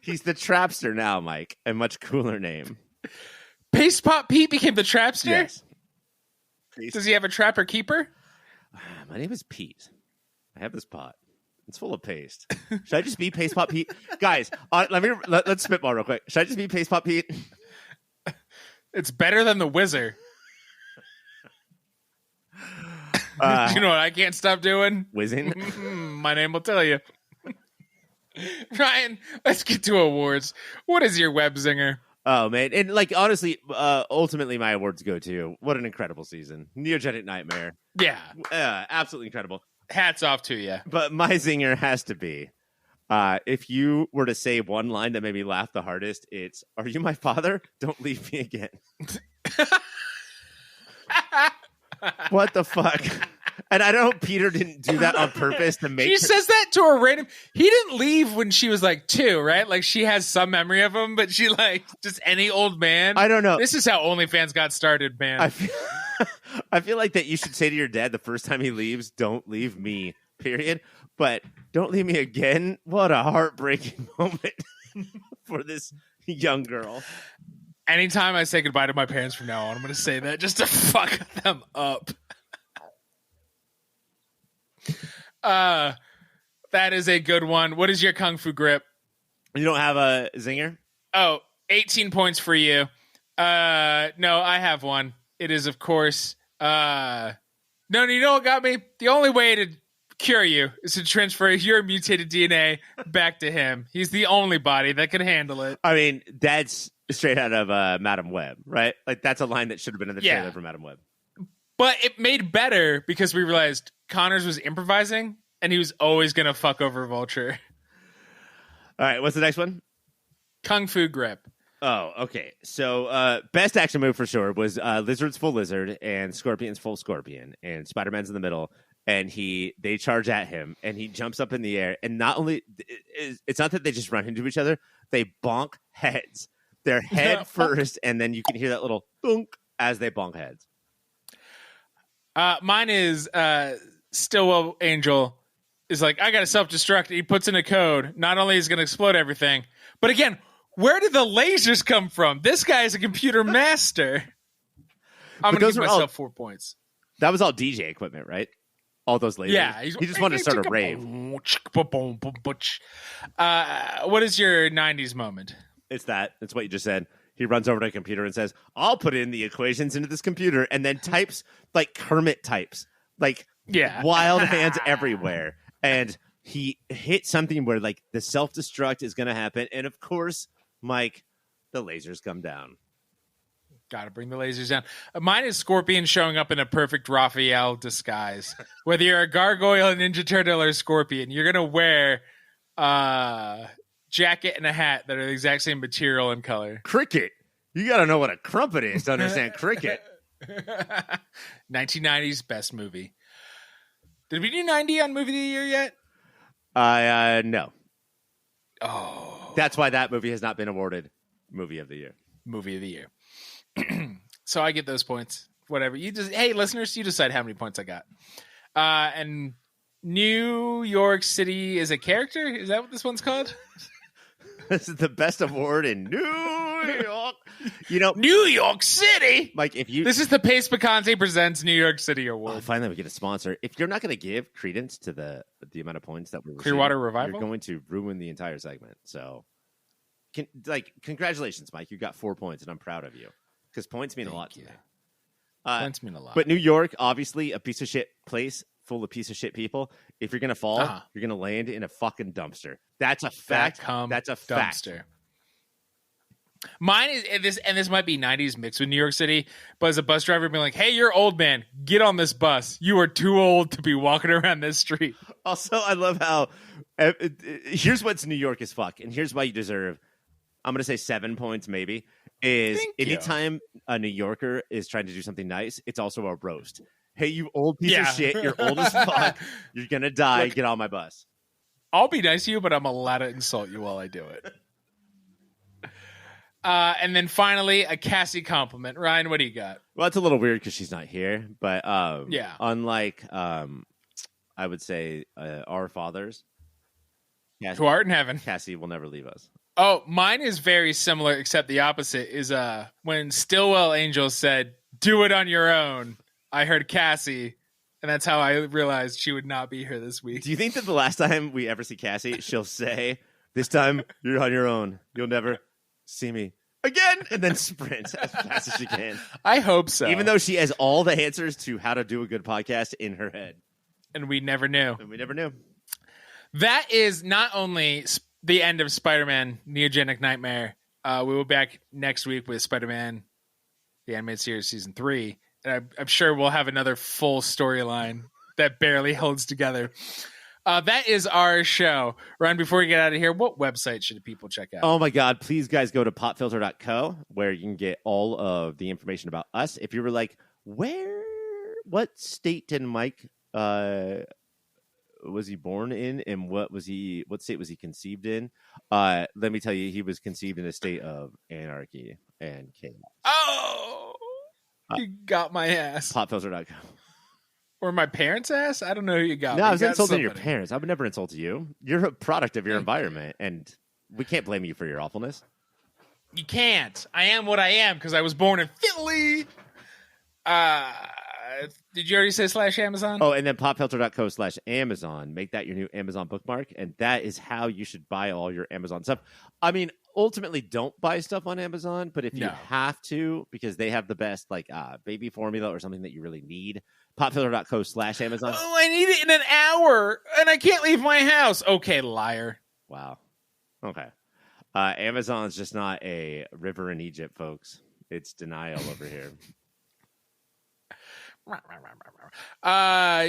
He's the Trapster now, Mike. A much cooler name. Paste Pop Pete became the Trapster? Yes. Does he have a trapper keeper? My name is Pete. I have this pot. It's full of paste. Should I just be Paste Pop Pete? Guys, let's spitball real quick. Should I just be Paste Pop Pete? It's better than the Wizard. You know what I can't stop doing? Whizzing? My name will tell you. Ryan, let's get to awards. What is your web zinger? Oh, man. And, like, honestly, ultimately, my awards go to what an incredible season. Neogenic Nightmare. Yeah. Absolutely incredible. Hats off to you. But my zinger has to be, if you were to say one line that made me laugh the hardest, it's, "Are you my father? Don't leave me again." What the fuck? And I know Peter didn't do that on purpose to make. She says that to a random. He didn't leave when she was like 2, right? Like, she has some memory of him, but she like just any old man. I don't know. This is how OnlyFans got started, man. I feel like that you should say to your dad the first time he leaves, "Don't leave me," period. But "Don't leave me again." What a heartbreaking moment for this young girl. Anytime I say goodbye to my parents from now on, I'm going to say that just to fuck them up. That is a good one. What is your Kung Fu grip? You don't have a zinger? Oh, 18 points for you. No, I have one. It is, of course, no, you know what got me? The only way to cure you is to transfer your mutated DNA back to him. He's the only body that can handle it. I mean, that's straight out of Madam Web, right? Like, that's a line that should have been in the trailer for Madam Web. But it made better because we realized Connors was improvising and he was always going to fuck over Vulture. All right, what's the next one? Kung Fu grip. Oh, okay. So best action move for sure was Lizard's full lizard and Scorpion's full scorpion, and Spider-Man's in the middle, and they charge at him, and he jumps up in the air, and not only it's not that they just run into each other, they bonk heads. They're head first, and then you can hear that little thunk as they bonk heads. Mine is Stillwell Angel is like, "I got to self-destruct." He puts in a code. Not only is it going to explode everything, but again, where did the lasers come from? This guy is a computer master. I'm going to give myself 4 points. That was all DJ equipment, right? All those lasers. Yeah. He just wanted to start a rave. What is your 90s moment? It's that. It's what you just said. He runs over to a computer and says, "I'll put in the equations into this computer," and then types like Kermit types. Like, wild hands everywhere. And he hit something where like the self-destruct is going to happen. And of course, Mike, the lasers come down. Got to bring the lasers down. Mine is Scorpion showing up in a perfect Raphael disguise. Whether you're a gargoyle, a Ninja Turtle, or a Scorpion, you're going to wear jacket and a hat that are the exact same material and color. Cricket. You got to know what a crumpet is to understand cricket. 1990s best movie. Did we do 90 on movie of the year yet? No. Oh. That's why that movie has not been awarded movie of the year. Movie of the year. So I get those points. Whatever. Hey, listeners, you decide how many points I got. And New York City is a character? Is that what this one's called? This is the best award in New York. You know, New York City. Mike, this is the Pace Picante presents New York City Award. Finally, we get a sponsor. If you're not going to give credence to the amount of points that we're Clearwater receiving, Revival, you're going to ruin the entire segment. So congratulations, Mike. You got 4 points, and I'm proud of you because points mean a lot to me. Points mean a lot. But New York, obviously, a piece of shit place full of piece of shit people. If you're gonna fall, you're gonna land in a fucking dumpster. That's a fact. That's a fact. Dumpster. Mine is this might be 90s mixed with New York City, but as a bus driver being like, hey, you're old man, get on this bus. You are too old to be walking around this street. Also, I love how here's what's New York as fuck, and here's why you deserve, I'm going to say 7 points maybe, is anytime a New Yorker is trying to do something nice, it's also a roast. Hey, you old piece of shit, you're old as fuck, you're going to die, look, get on my bus. I'll be nice to you, but I'm allowed to insult you while I do it. And then finally, a Cassie compliment. Ryan, what do you got? Well, it's a little weird because she's not here, but unlike, I would say, our fathers, Cassie, who art in heaven, Cassie will never leave us. Oh, mine is very similar, except the opposite is when Stillwell Angel said, do it on your own. I heard Cassie, and that's how I realized she would not be here this week. Do you think that the last time we ever see Cassie, she'll say, this time you're on your own. You'll never see me again, and then sprint as fast as she can. I hope so. Even though she has all the answers to how to do a good podcast in her head. And we never knew. That is not only the end of Spider-Man Neogenic Nightmare. We will be back next week with Spider-Man, the Animated Series Season 3. And I'm sure we'll have another full storyline that barely holds together. That is our show. Ryan, before we get out of here, what website should people check out? Oh, my God. Please, guys, go to popfilter.co, where you can get all of the information about us. If you were like, what state did Mike, was he born in, and what state was he conceived in? Let me tell you, he was conceived in a state of anarchy and chaos. Oh, you got my ass. Popfilter.co. Or my parents' ass? I don't know who you got. No, I was insulting your parents. I would never insult you. You're a product of your environment, and we can't blame you for your awfulness. You can't. I am what I am because I was born in Philly. Did you already say /Amazon? Oh, and then popfilter.co/Amazon. Make that your new Amazon bookmark, and that is how you should buy all your Amazon stuff. I mean, ultimately, don't buy stuff on Amazon, but if you have to, because they have the best, like baby formula or something that you really need, popfilter.co/Amazon. Oh, I need it in an hour, and I can't leave my house. Okay, liar. Wow. Okay. Amazon's just not a river in Egypt, folks. It's denial over here.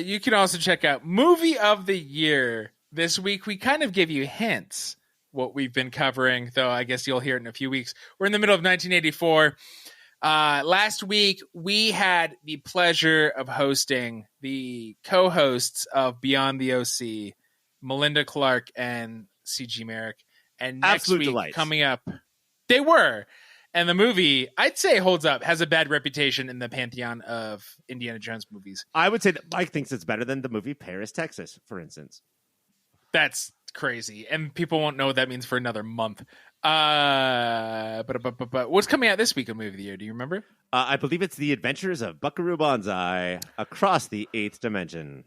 You can also check out Movie of the Year. This week, we kind of give you hints what we've been covering, though I guess you'll hear it in a few weeks. We're in the middle of 1984. Last week, we had the pleasure of hosting the co-hosts of Beyond the OC, Melinda Clark and C.G. Merrick. And next Absolute week, delights. coming up, they were. And the movie, I'd say, holds up, has a bad reputation in the pantheon of Indiana Jones movies. I would say that Mike thinks it's better than the movie Paris, Texas, for instance. That's crazy. And people won't know what that means for another month. But what's coming out this week on Movie of the Year? Do you remember? I believe it's The Adventures of Buckaroo Banzai Across the Eighth Dimension.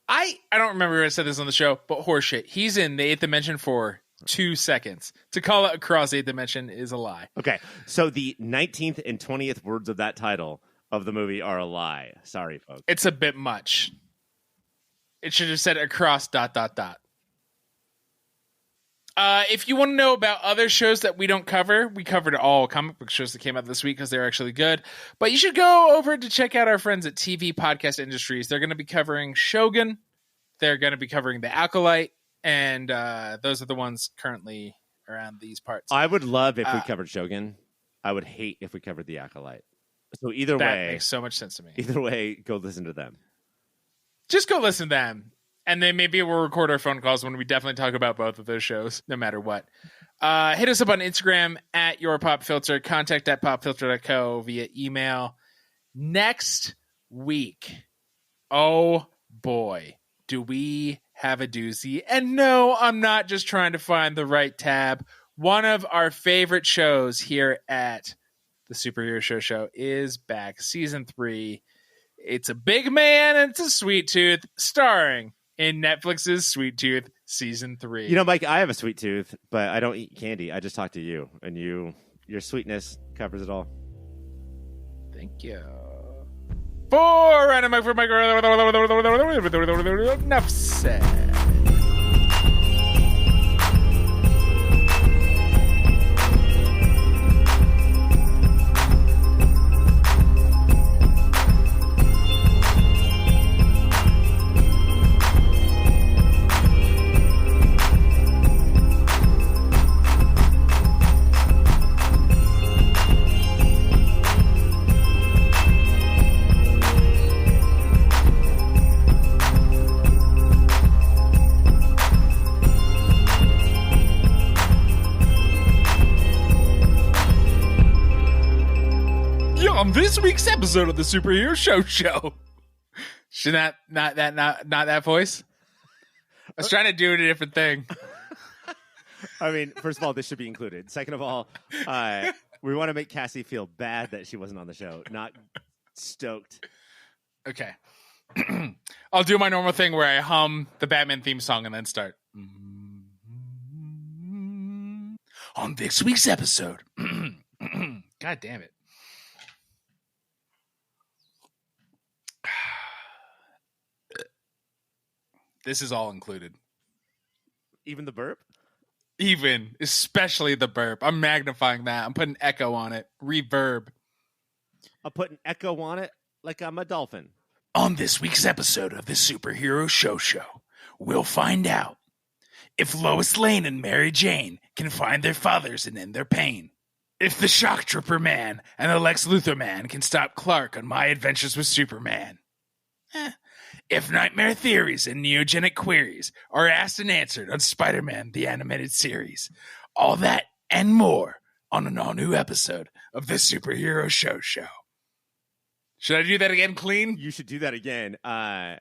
I don't remember if I said this on the show, but horseshit. He's in the Eighth Dimension for 2 seconds. To call it Across Eighth Dimension is a lie. Okay, so the 19th and 20th words of that title of the movie are a lie. Sorry, folks. It's a bit much. It should have said across ... If you want to know about other shows that we don't cover, we covered all comic book shows that came out this week because they're actually good. But you should go over to check out our friends at TV Podcast Industries. They're going to be covering Shogun. They're going to be covering The Acolyte. And those are the ones currently around these parts. I would love if we covered Shogun. I would hate if we covered The Acolyte. So either way. That makes so much sense to me. Either way, go listen to them. Just go listen to them. And then maybe we'll record our phone calls when we definitely talk about both of those shows, no matter what. Hit us up on Instagram at YourPopFilter, contact at popfilter.co via email. Next week, oh boy, do we have a doozy. And no, I'm not just trying to find the right tab. One of our favorite shows here at the Superhero Show is back. Season 3. It's a big man and it's a sweet tooth, starring in Netflix's Sweet Tooth Season 3. You know, Mike, I have a sweet tooth, but I don't eat candy. I just talk to you, and your sweetness covers it all. Thank you. For random for my enough said. On this week's episode of the Superhero Show. Should not that voice? I was trying to do a different thing. I mean, first of all, this should be included. Second of all, we want to make Cassie feel bad that she wasn't on the show, not stoked. Okay. I'll do my normal thing where I hum the Batman theme song and then start. On this week's episode. God damn it. This is all included. Even the burp? Especially the burp. I'm magnifying that. I'm putting echo on it. Reverb. I'll put an echo on it like I'm a dolphin. On this week's episode of the Superhero Show, we'll find out if Lois Lane and Mary Jane can find their fathers and end their pain. If the Shock Trooper Man and the Lex Luthor Man can stop Clark on My Adventures with Superman. If nightmare theories and neogenic queries are asked and answered on Spider-Man the Animated Series. All that and more on an all-new episode of the Superhero Show. Should I do that again clean? You should do that again. I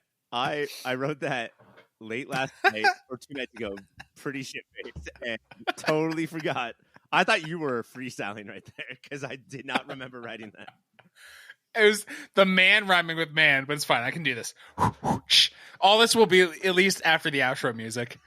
wrote that late last night or 2 nights ago, pretty shit-faced, and totally forgot. I thought you were freestyling right there because I did not remember writing that. It was the man rhyming with man, but it's fine. I can do this. All this will be at least after the outro music.